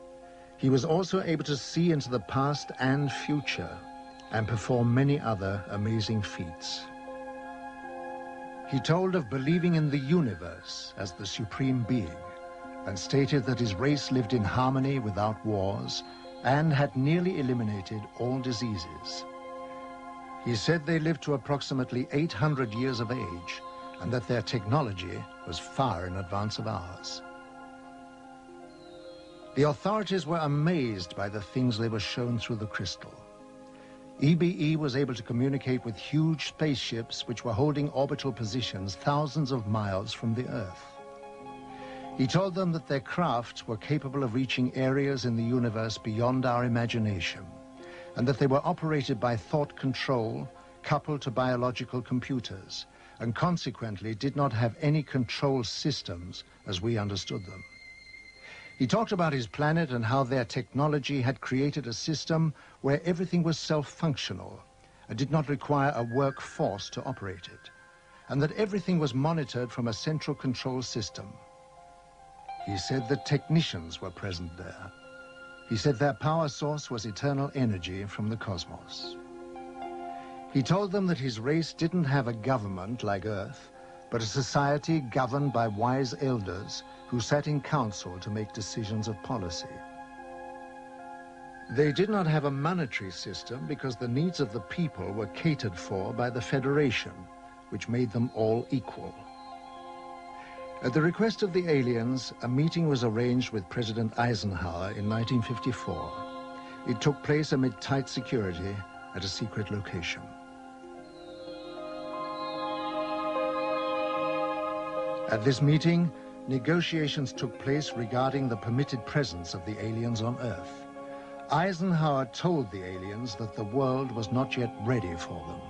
He was also able to see into the past and future and perform many other amazing feats. He told of believing in the universe as the supreme being and stated that his race lived in harmony without wars and had nearly eliminated all diseases. He said they lived to approximately 800 years of age and that their technology was far in advance of ours. The authorities were amazed by the things they were shown through the crystal. EBE was able to communicate with huge spaceships which were holding orbital positions thousands of miles from the Earth. He told them that their craft were capable of reaching areas in the universe beyond our imagination, and that they were operated by thought control coupled to biological computers, and consequently did not have any control systems as we understood them. He talked about his planet and how their technology had created a system where everything was self-functional and did not require a workforce to operate it, and that everything was monitored from a central control system. He said that technicians were present there. He said their power source was eternal energy from the cosmos. He told them that his race didn't have a government like Earth, but a society governed by wise elders who sat in council to make decisions of policy. They did not have a monetary system because the needs of the people were catered for by the Federation, which made them all equal. At the request of the aliens, a meeting was arranged with President Eisenhower in 1954. It took place amid tight security at a secret location. At this meeting, negotiations took place regarding the permitted presence of the aliens on Earth. Eisenhower told the aliens that the world was not yet ready for them.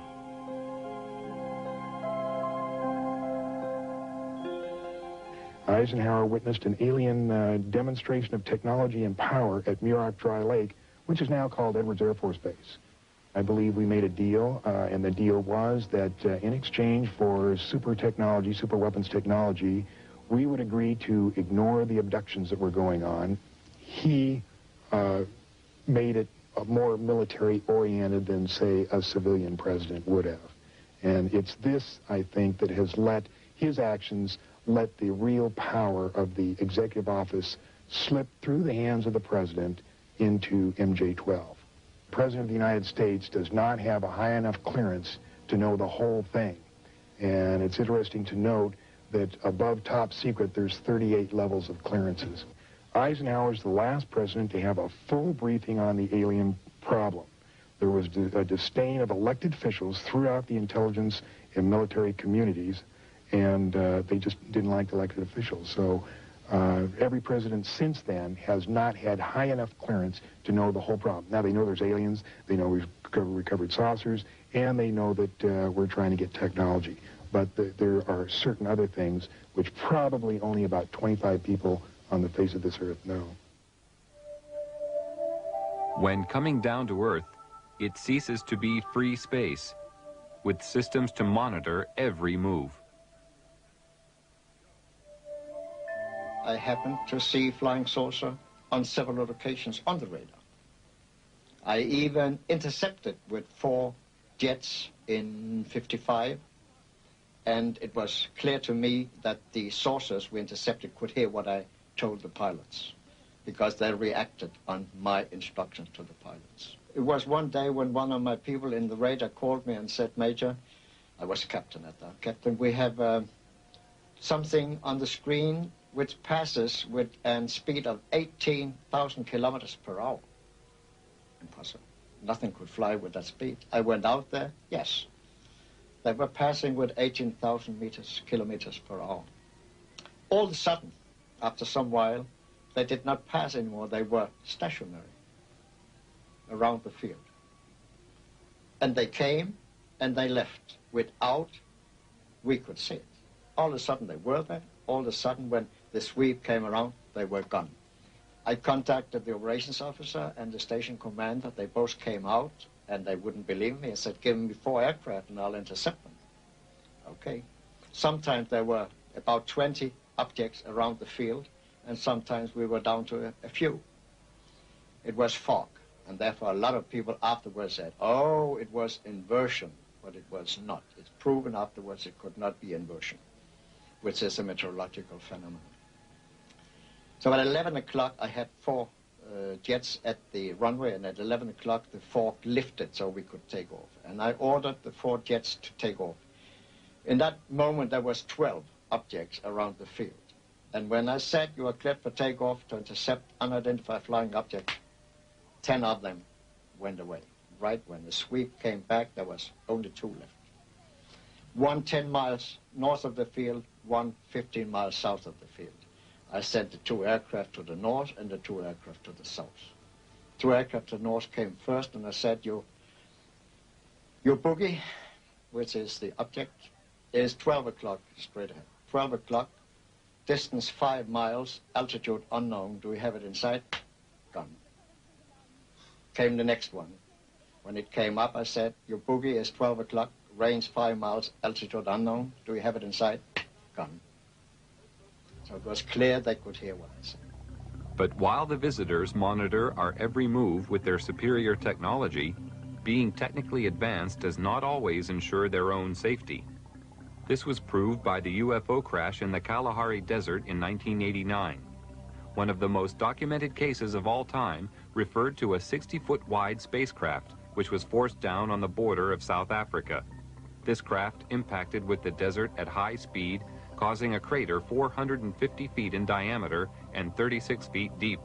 Eisenhower witnessed an alien demonstration of technology and power at Muroc Dry Lake, which is now called Edwards Air Force Base. I believe we made a deal, and the deal was that in exchange for super technology, super weapons technology, we would agree to ignore the abductions that were going on. He made it more military-oriented than, say, a civilian president would have. And it's this, I think, that has let his actions let the real power of the executive office slip through the hands of the president into MJ-12. The President of the United States does not have a high enough clearance to know the whole thing. And it's interesting to note that above top secret, there's 38 levels of clearances. Eisenhower's the last president to have a full briefing on the alien problem. There was a disdain of elected officials throughout the intelligence and military communities, and they just didn't like elected officials. So every president since then has not had high enough clearance to know the whole problem. Now they know there's aliens, they know we've recovered saucers, and they know that we're trying to get technology. But there are certain other things which probably only about 25 people on the face of this earth know. When coming down to Earth, it ceases to be free space, with systems to monitor every move. I happened to see flying saucer on several occasions on the radar. I even intercepted with 4 jets in '55, and it was clear to me that the saucers we intercepted could hear what I told the pilots, because they reacted on my instructions to the pilots. It was one day when one of my people in the radar called me and said, "Major," I was captain at that, "Captain, we have something on the screen which passes with a speed of 18,000 kilometers per hour. Impossible. Nothing could fly with that speed. I went out there, yes. They were passing with 18,000 kilometers per hour. All of a sudden, after some while, they did not pass anymore. They were stationary around the field. And they came and they left without we could see it. All of a sudden they were there. All of a sudden when the sweep came around, they were gone. I contacted the operations officer and the station commander. They both came out and they wouldn't believe me. I said, "Give me 4 aircraft and I'll intercept them." Okay. Sometimes there were about 20 objects around the field, and sometimes we were down to a few. It was fog, and therefore a lot of people afterwards said, "Oh, it was inversion," but it was not. It's proven afterwards it could not be inversion, which is a meteorological phenomenon. So at 11 o'clock, I had 4 jets at the runway, and at 11 o'clock, the fog lifted so we could take off. And I ordered the 4 jets to take off. In that moment, there was 12 objects around the field. And when I said you are cleared for takeoff to intercept unidentified flying objects, 10 of them went away. Right when the sweep came back, there was only 2 left. One 10 miles north of the field, one 15 miles south of the field. I sent the 2 aircraft to the north and the 2 aircraft to the south. 2 aircraft to the north came first, and I said, your boogie, which is the object, is 12 o'clock straight ahead. 12 o'clock, distance 5 miles, altitude unknown. Do we have it in sight? Gone. Came the next one. When it came up, I said, your boogie is 12 o'clock, range 5 miles, altitude unknown. Do we have it in sight? Gone. So it was clear they could hear what I said. But while the visitors monitor our every move with their superior technology, being technically advanced does not always ensure their own safety. This was proved by the UFO crash in the Kalahari Desert in 1989. One of the most documented cases of all time referred to a 60-foot wide spacecraft which was forced down on the border of South Africa. This craft impacted with the desert at high speed, causing a crater 450 feet in diameter and 36 feet deep.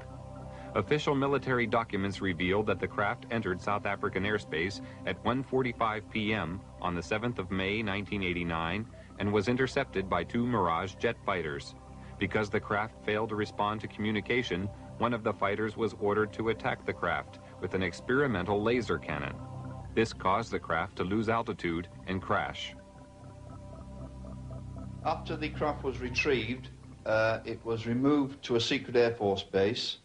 Official military documents revealed that the craft entered South African airspace at 1:45 p.m. on the 7th of May 1989 and was intercepted by 2 Mirage jet fighters. Because the craft failed to respond to communication, one of the fighters was ordered to attack the craft with an experimental laser cannon. This caused the craft to lose altitude and crash. After the craft was retrieved, it was removed to a secret Air Force base,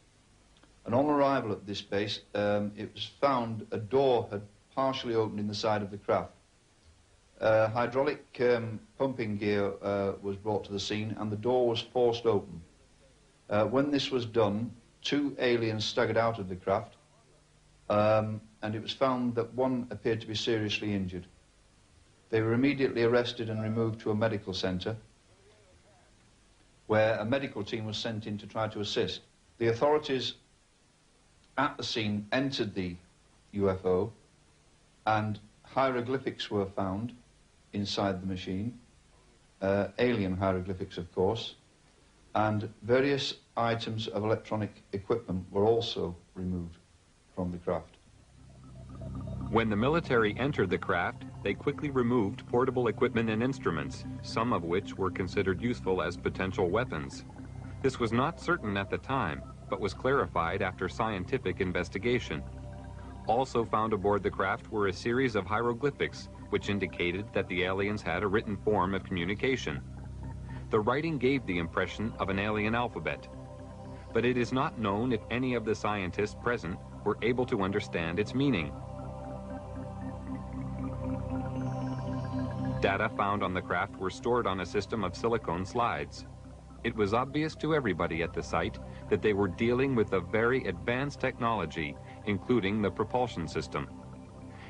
and on arrival at this base, it was found a door had partially opened in the side of the craft. Hydraulic pumping gear was brought to the scene, and the door was forced open. When this was done, 2 aliens staggered out of the craft, and it was found that one appeared to be seriously injured. They were immediately arrested and removed to a medical centre, where a medical team was sent in to try to assist. The authorities at the scene entered the UFO, and hieroglyphics were found inside the machine, alien hieroglyphics, of course, and various items of electronic equipment were also removed from the craft. When the military entered the craft, they quickly removed portable equipment and instruments, some of which were considered useful as potential weapons. This was not certain at the time, but was clarified after scientific investigation. Also found aboard the craft were a series of hieroglyphics, which indicated that the aliens had a written form of communication. The writing gave the impression of an alien alphabet, but it is not known if any of the scientists present were able to understand its meaning. Data found on the craft were stored on a system of silicone slides. It was obvious to everybody at the site that they were dealing with a very advanced technology, including the propulsion system.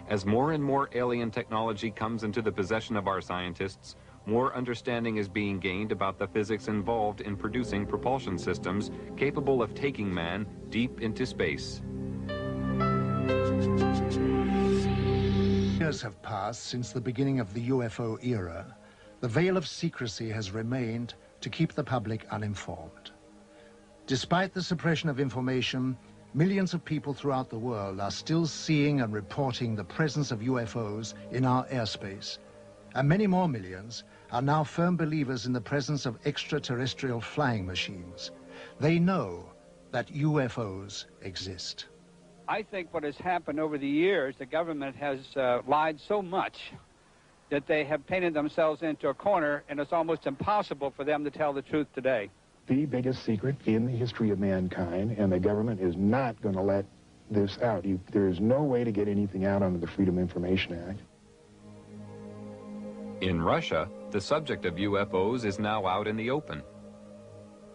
As more and more alien technology comes into the possession of our scientists, more understanding is being gained about the physics involved in producing propulsion systems capable of taking man deep into space. Years have passed since the beginning of the UFO era. The veil of secrecy has remained to keep the public uninformed. Despite the suppression of information, millions of people throughout the world are still seeing and reporting the presence of UFOs in our airspace, and many more millions are now firm believers in the presence of extraterrestrial flying machines. They know that UFOs exist. I think what has happened over the years, the government has lied so much that they have painted themselves into a corner, and it's almost impossible for them to tell the truth today. The biggest secret in the history of mankind, and the government is not going to let this out. There is no way to get anything out under the Freedom of Information Act. In Russia, the subject of UFOs is now out in the open.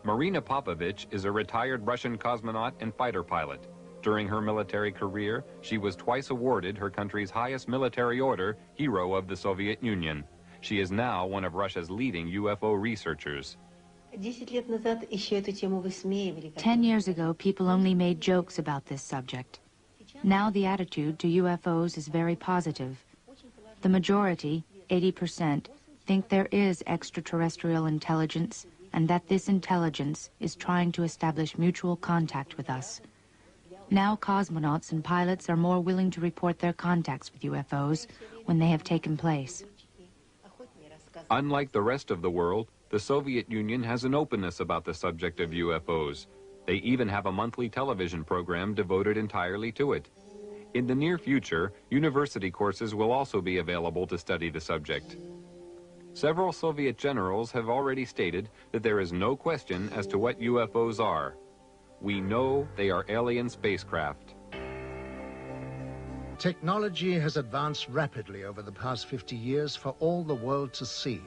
Marina Popovich is a retired Russian cosmonaut and fighter pilot. During her military career, she was twice awarded her country's highest military order, Hero of the Soviet Union. She is now one of Russia's leading UFO researchers. 10 years ago, people only made jokes about this subject. Now the attitude to UFOs is very positive. The majority, 80%, think there is extraterrestrial intelligence and that this intelligence is trying to establish mutual contact with us. Now cosmonauts and pilots are more willing to report their contacts with UFOs when they have taken place. Unlike the rest of the world, the Soviet Union has an openness about the subject of UFOs. They even have a monthly television program devoted entirely to it. In the near future, university courses will also be available to study the subject. Several Soviet generals have already stated that there is no question as to what UFOs are. We know they are alien spacecraft. Technology has advanced rapidly over the past 50 years for all the world to see.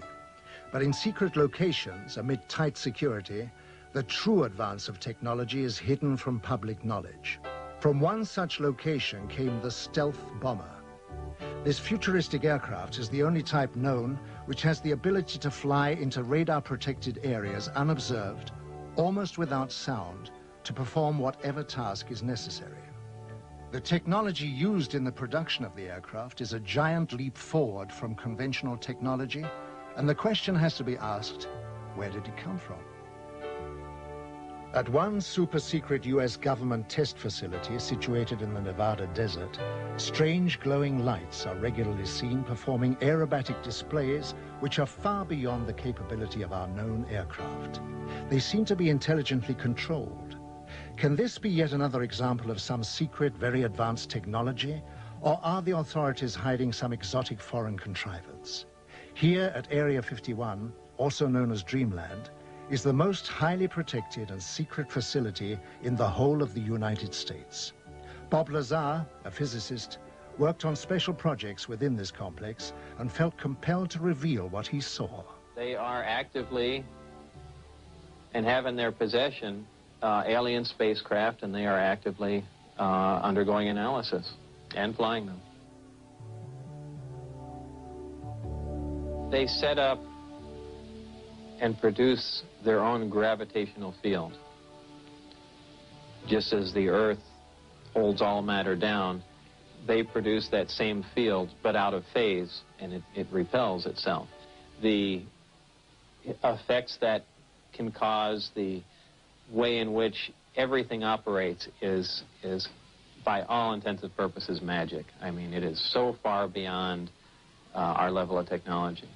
But in secret locations, amid tight security, the true advance of technology is hidden from public knowledge. From one such location came the stealth bomber. This futuristic aircraft is the only type known which has the ability to fly into radar-protected areas unobserved, almost without sound, to perform whatever task is necessary. The technology used in the production of the aircraft is a giant leap forward from conventional technology, and the question has to be asked, where did it come from? At one super-secret US government test facility situated in the Nevada desert, strange glowing lights are regularly seen performing aerobatic displays which are far beyond the capability of our known aircraft. They seem to be intelligently controlled. Can this be yet another example of some secret, very advanced technology, or are the authorities hiding some exotic foreign contrivance? Here at Area 51, also known as Dreamland, is the most highly protected and secret facility in the whole of the United States. Bob Lazar, a physicist, worked on special projects within this complex and felt compelled to reveal what he saw. They are actively and have in their possession alien spacecraft, and they are actively undergoing analysis and flying them. They set up and produce their own gravitational field. Just as the Earth holds all matter down, they produce that same field, but out of phase, and it repels itself. The effects that can cause, the way in which everything operates is by all intents and purposes, magic. I mean, it is so far beyond our level of technology.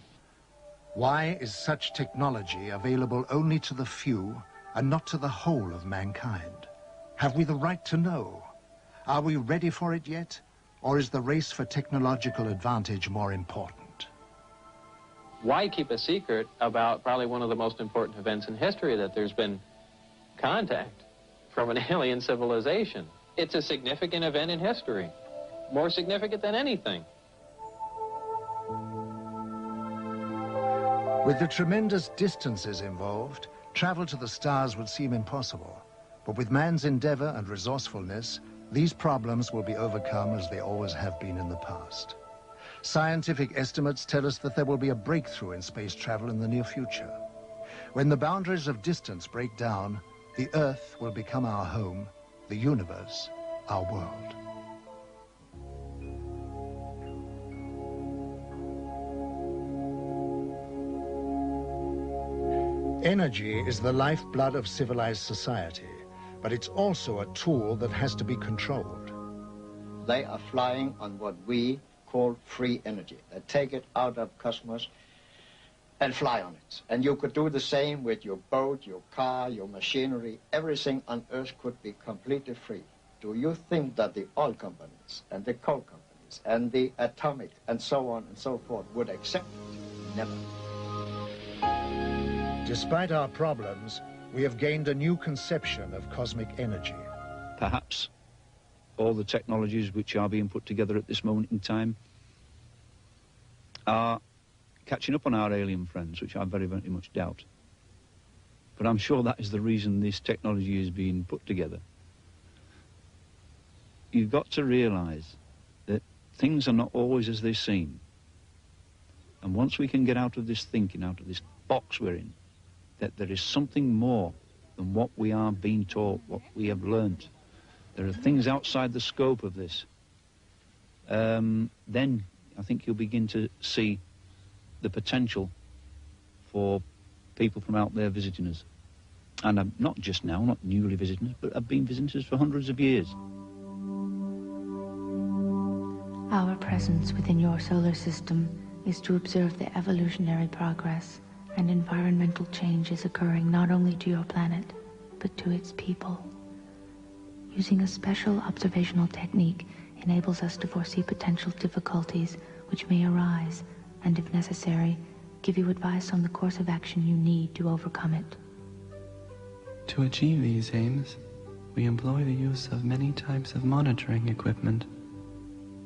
Why is such technology available only to the few and not to the whole of mankind? Have we the right to know? Are we ready for it yet? Or is the race for technological advantage more important? Why keep a secret about probably one of the most important events in history, that there's been contact from an alien civilization? It's a significant event in history, more significant than anything. With the tremendous distances involved, travel to the stars would seem impossible. But with man's endeavor and resourcefulness, these problems will be overcome as they always have been in the past. Scientific estimates tell us that there will be a breakthrough in space travel in the near future. When the boundaries of distance break down, the Earth will become our home, the universe our world. Energy is the lifeblood of civilized society, but it's also a tool that has to be controlled. They are flying on what we call free energy. They take it out of cosmos and fly on it. And you could do the same with your boat, your car, your machinery. Everything on Earth could be completely free. Do you think that the oil companies and the coal companies and the atomic and so on and so forth would accept it? Never. Despite our problems, we have gained a new conception of cosmic energy. Perhaps all the technologies which are being put together at this moment in time are catching up on our alien friends, which I very, very much doubt. But I'm sure that is the reason this technology is being put together. You've got to realize that things are not always as they seem. And once we can get out of this thinking, out of this box we're in, that there is something more than what we are being taught, what we have learnt. There are things outside the scope of this. Then I think you'll begin to see the potential for people from out there visiting us. And not just now, not newly visiting us, but have been visiting us for hundreds of years. Our presence within your solar system is to observe the evolutionary progress and environmental changes occurring not only to your planet, but to its people. Using a special observational technique enables us to foresee potential difficulties which may arise, and if necessary, give you advice on the course of action you need to overcome it. To achieve these aims, we employ the use of many types of monitoring equipment,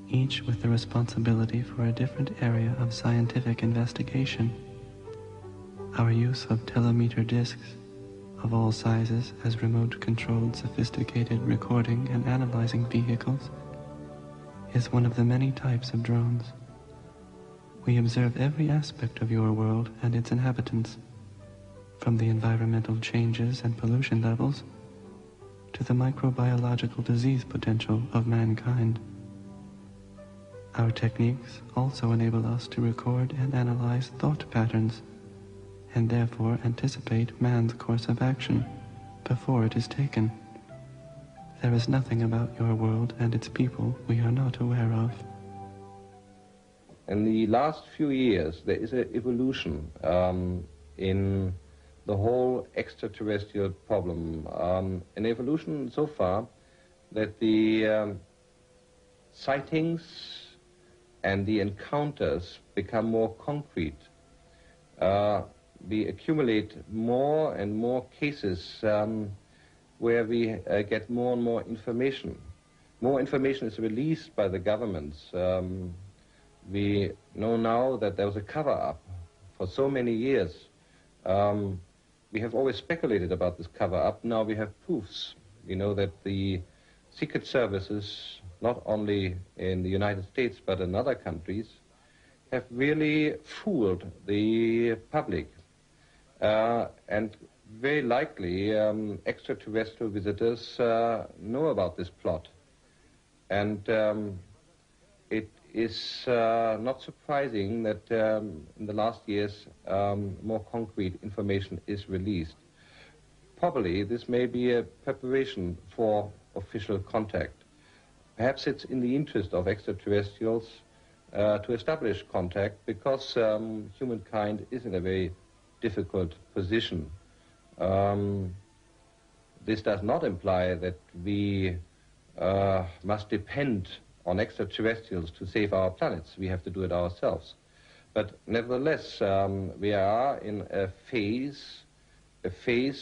each with the responsibility for a different area of scientific investigation. Our use of telemeter discs of all sizes as remote-controlled sophisticated recording and analyzing vehicles is one of the many types of drones. We observe every aspect of your world and its inhabitants, from the environmental changes and pollution levels to the microbiological disease potential of mankind. Our techniques also enable us to record and analyze thought patterns, and therefore anticipate man's course of action before it is taken. There is nothing about your world and its people we are not aware of. In the last few years, there is an evolution in the whole extraterrestrial problem. An evolution so far that the sightings and the encounters become more concrete. We accumulate more and more cases where we get more and more information. More information is released by the governments. We know now that there was a cover-up for so many years. We have always speculated about this cover-up. Now we have proofs. We know that the secret services, not only in the United States but in other countries, have really fooled the public. And very likely extraterrestrial visitors know about this plot. And it is not surprising that in the last years more concrete information is released. Probably this may be a preparation for official contact. Perhaps it's in the interest of extraterrestrials to establish contact because humankind is in a very difficult position. This does not imply that we must depend on extraterrestrials to save our planets. We have to do it ourselves. But nevertheless, we are in a phase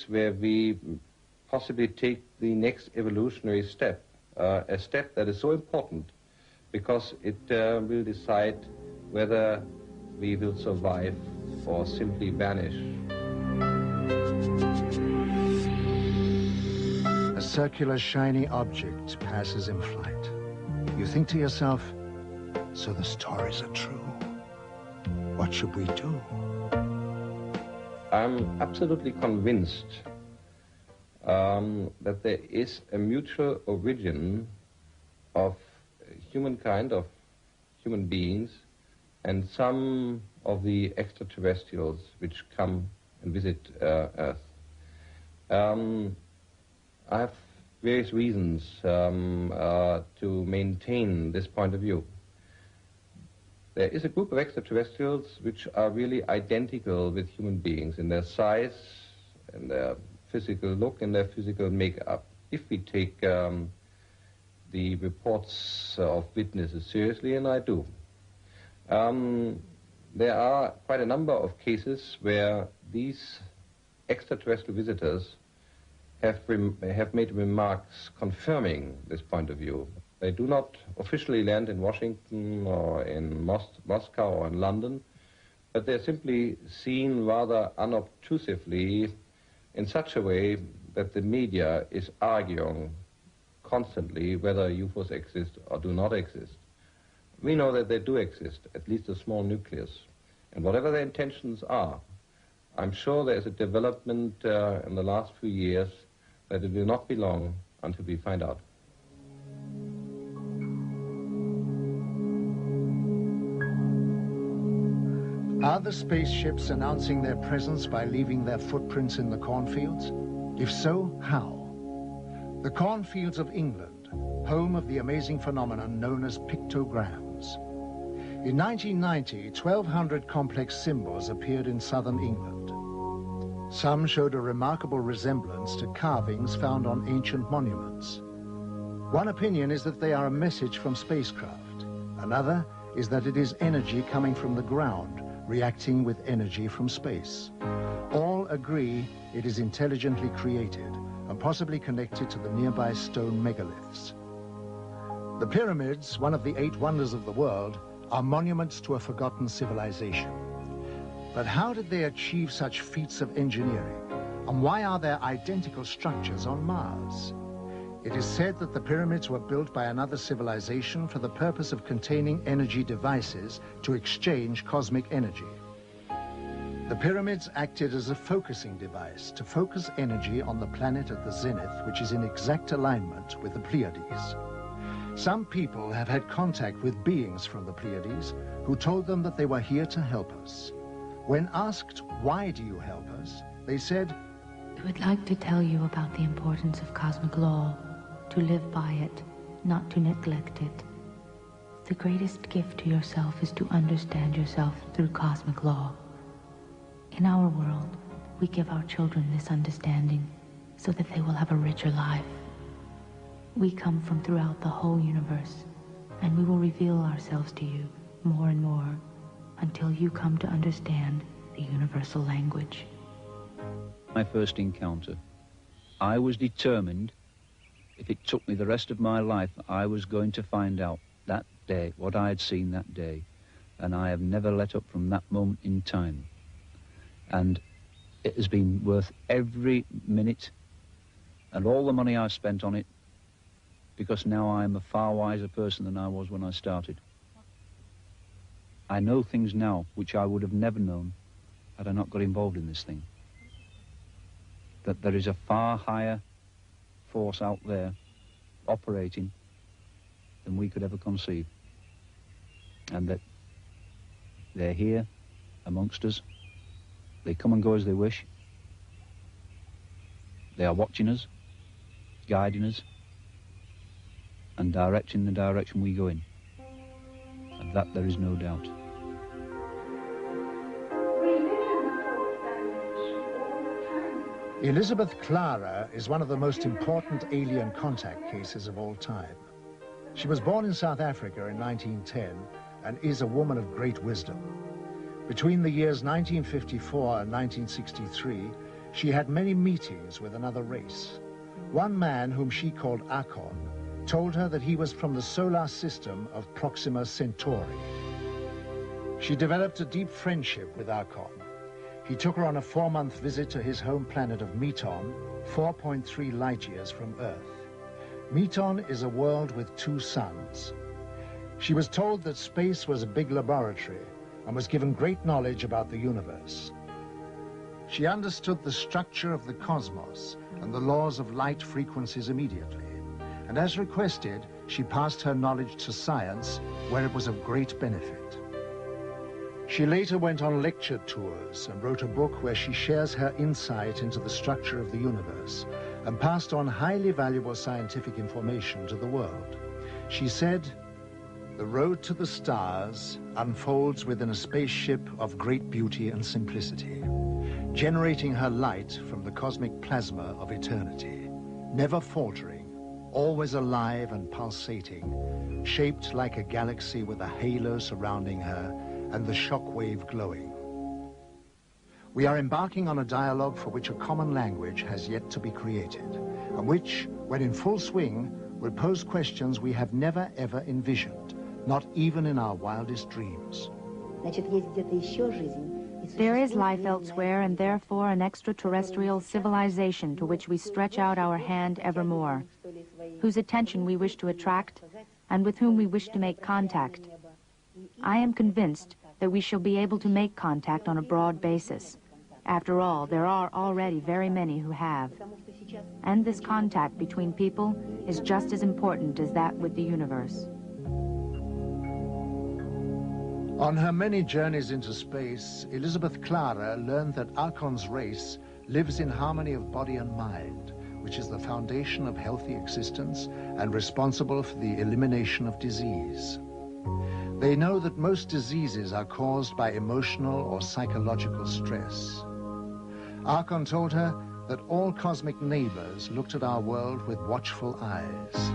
where we possibly take the next evolutionary step, a step that is so important because it will decide whether we will survive or simply vanish. A circular, shiny object passes in flight. You think to yourself, so the stories are true. What should we do? I'm absolutely convinced that there is a mutual origin of humankind, of human beings, and some of the extraterrestrials which come and visit Earth. I have various reasons to maintain this point of view. There is a group of extraterrestrials which are really identical with human beings in their size, in their physical look, and their physical makeup. If we take the reports of witnesses seriously, and I do. There are quite a number of cases where these extraterrestrial visitors have made remarks confirming this point of view. They do not officially land in Washington or in Moscow or in London, but they're simply seen rather unobtrusively in such a way that the media is arguing constantly whether UFOs exist or do not exist. We know that they do exist, at least a small nucleus. And whatever their intentions are, I'm sure there's a development in the last few years that it will not be long until we find out. Are the spaceships announcing their presence by leaving their footprints in the cornfields? If so, how? The cornfields of England, home of the amazing phenomenon known as pictograms. In 1990, 1,200 complex symbols appeared in southern England. Some showed a remarkable resemblance to carvings found on ancient monuments. One opinion is that they are a message from spacecraft. Another is that it is energy coming from the ground, reacting with energy from space. All agree it is intelligently created and possibly connected to the nearby stone megaliths. The pyramids, one of the 8 wonders of the world, are monuments to a forgotten civilization. But how did they achieve such feats of engineering? And why are there identical structures on Mars? It is said that the pyramids were built by another civilization for the purpose of containing energy devices to exchange cosmic energy. The pyramids acted as a focusing device to focus energy on the planet at the zenith, which is in exact alignment with the Pleiades. Some people have had contact with beings from the Pleiades who told them that they were here to help us. When asked, why do you help us, they said, "We would like to tell you about the importance of cosmic law, to live by it, not to neglect it. The greatest gift to yourself is to understand yourself through cosmic law. In our world, we give our children this understanding so that they will have a richer life. We come from throughout the whole universe, and we will reveal ourselves to you more and more until you come to understand the universal language." My first encounter, I was determined, if it took me the rest of my life, I was going to find out that day what I had seen that day, and I have never let up from that moment in time. And it has been worth every minute and all the money I've spent on it, because now I am a far wiser person than I was when I started. I know things now which I would have never known had I not got involved in this thing. That there is a far higher force out there operating than we could ever conceive. And that they're here amongst us. They come and go as they wish. They are watching us, guiding us, and directing the direction we go in. Of that there is no doubt. Elizabeth Clara is one of the most important alien contact cases of all time. She was born in South Africa in 1910 and is a woman of great wisdom. Between the years 1954 and 1963, she had many meetings with another race. One man, whom she called Akon, told her that he was from the solar system of Proxima Centauri. She developed a deep friendship with Akon. He took her on a 4-month visit to his home planet of Meton, 4.3 light years from Earth. Meton is a world with 2 suns. She was told that space was a big laboratory and was given great knowledge about the universe. She understood the structure of the cosmos and the laws of light frequencies immediately, and as requested, she passed her knowledge to science, where it was of great benefit. She later went on lecture tours and wrote a book where she shares her insight into the structure of the universe and passed on highly valuable scientific information to the world. She said, "The road to the stars unfolds within a spaceship of great beauty and simplicity, generating her light from the cosmic plasma of eternity, never faltering, always alive and pulsating, shaped like a galaxy with a halo surrounding her and the shock wave glowing. We are embarking on a dialogue for which a common language has yet to be created, and which, when in full swing, will pose questions we have never ever envisioned, not even in our wildest dreams." There is life elsewhere, and therefore an extraterrestrial civilization to which we stretch out our hand evermore, whose attention we wish to attract, and with whom we wish to make contact. I am convinced that we shall be able to make contact on a broad basis. After all, there are already very many who have. And this contact between people is just as important as that with the universe. On her many journeys into space, Elizabeth Clara learned that Akon's race lives in harmony of body and mind, which is the foundation of healthy existence and responsible for the elimination of disease. They know that most diseases are caused by emotional or psychological stress. Akon told her that all cosmic neighbors looked at our world with watchful eyes.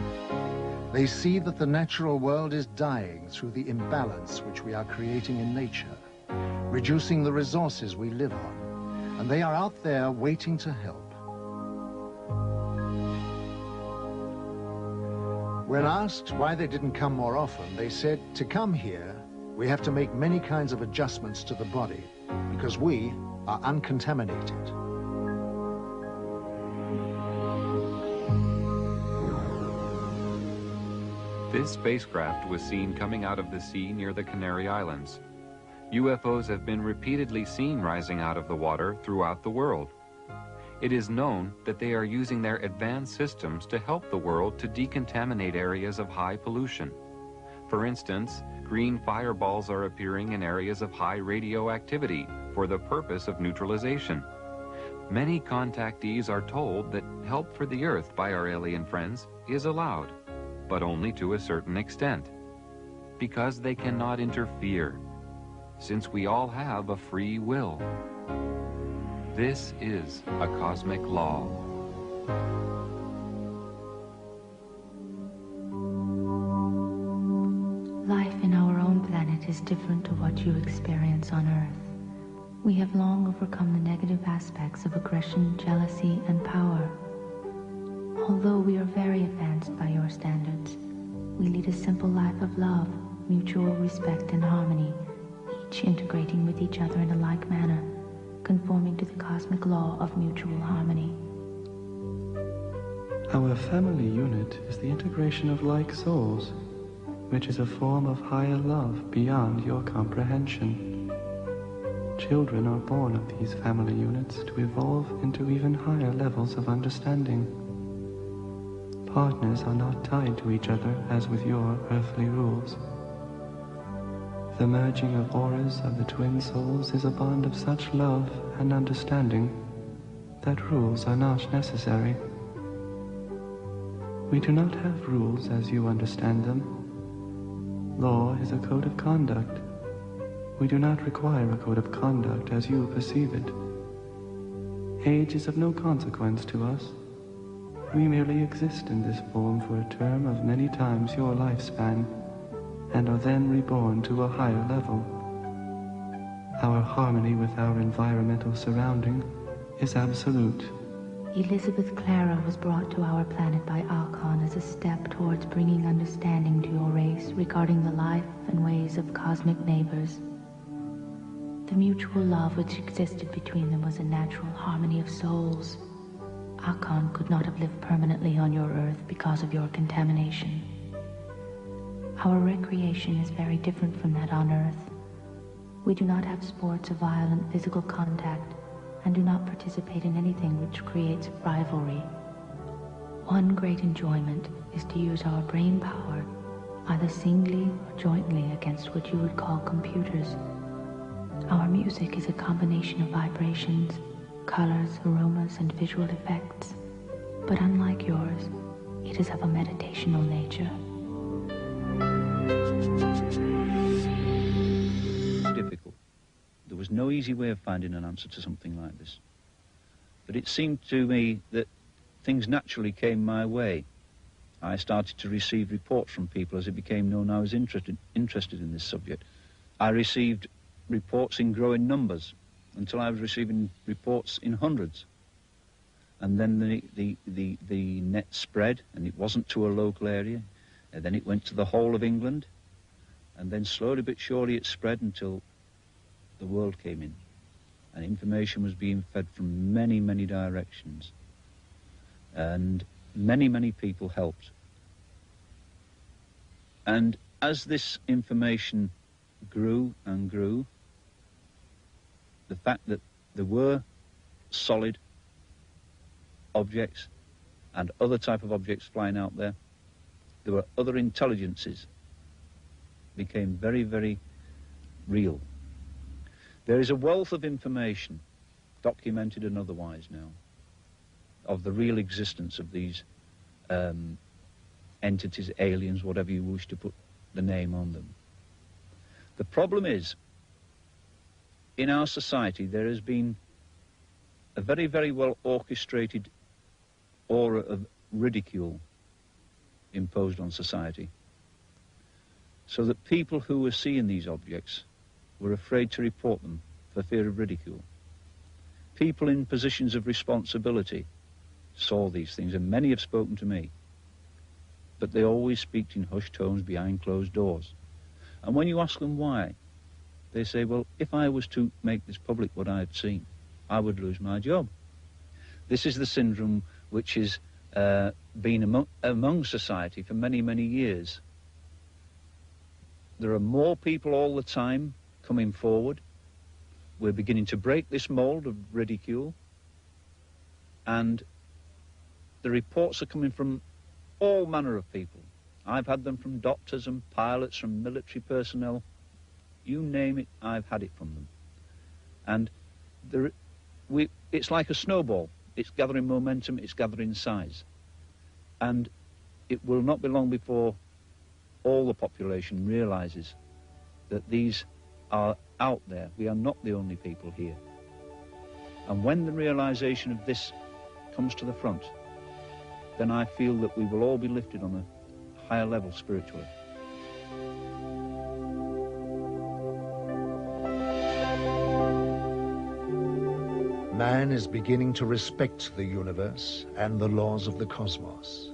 They see that the natural world is dying through the imbalance which we are creating in nature, reducing the resources we live on, and they are out there waiting to help. When asked why they didn't come more often, they said, to come here, we have to make many kinds of adjustments to the body because we are uncontaminated. This spacecraft was seen coming out of the sea near the Canary Islands. UFOs have been repeatedly seen rising out of the water throughout the world. It is known that they are using their advanced systems to help the world to decontaminate areas of high pollution. For instance, green fireballs are appearing in areas of high radioactivity for the purpose of neutralization. Many contactees are told that help for the Earth by our alien friends is allowed, but only to a certain extent, because they cannot interfere, since we all have a free will. This is a cosmic law. Life in our own planet is different to what you experience on Earth. We have long overcome the negative aspects of aggression, jealousy, and power. Although we are very advanced by your standards, we lead a simple life of love, mutual respect, and harmony, each integrating with each other in a like manner, conforming to the cosmic law of mutual harmony. Our family unit is the integration of like souls, which is a form of higher love beyond your comprehension. Children are born of these family units to evolve into even higher levels of understanding. Partners are not tied to each other as with your earthly rules. The merging of auras of the twin souls is a bond of such love and understanding that rules are not necessary. We do not have rules as you understand them. Law is a code of conduct. We do not require a code of conduct as you perceive it. Age is of no consequence to us. We merely exist in this form for a term of many times your lifespan, and are then reborn to a higher level. Our harmony with our environmental surrounding is absolute. Elizabeth Clara was brought to our planet by Archon as a step towards bringing understanding to your race regarding the life and ways of cosmic neighbors. The mutual love which existed between them was a natural harmony of souls. Archon could not have lived permanently on your Earth because of your contamination. Our recreation is very different from that on Earth. We do not have sports of violent physical contact, and do not participate in anything which creates rivalry. One great enjoyment is to use our brain power, either singly or jointly, against what you would call computers. Our music is a combination of vibrations, colors, aromas, and visual effects. But unlike yours, it is of a meditational nature. Difficult. There was no easy way of finding an answer to something like this. But it seemed to me that things naturally came my way. I started to receive reports from people as it became known I was interested in this subject. I received reports in growing numbers until I was receiving reports in hundreds. And then the net spread, and it wasn't to a local area, and then it went to the whole of England, and then slowly but surely it spread until the world came in, and information was being fed from many, many directions, and many, many people helped. And as this information grew and grew, the fact that there were solid objects and other type of objects flying out there, there were other intelligences, became very, very real. There is a wealth of information, documented and otherwise now, of the real existence of these entities, aliens, whatever you wish to put the name on them. The problem is, in our society, there has been a very, very well orchestrated aura of ridicule imposed on society, so that people who were seeing these objects were afraid to report them for fear of ridicule. People in positions of responsibility saw these things, and many have spoken to me, but they always speak in hushed tones behind closed doors. And when you ask them why, they say, well, if I was to make this public what I had seen, I would lose my job. This is the syndrome which has been among society for many, many years. There are more people all the time coming forward. We're beginning to break this mold of ridicule, and the reports are coming from all manner of people. I've had them from doctors and pilots, from military personnel. You name it, I've had it from them. And it's like a snowball. It's gathering momentum, it's gathering size. And it will not be long before all the population realizes that these are out there. We are not the only people here. And when the realization of this comes to the front, then I feel that we will all be lifted on a higher level spiritually. Man is beginning to respect the universe and the laws of the cosmos.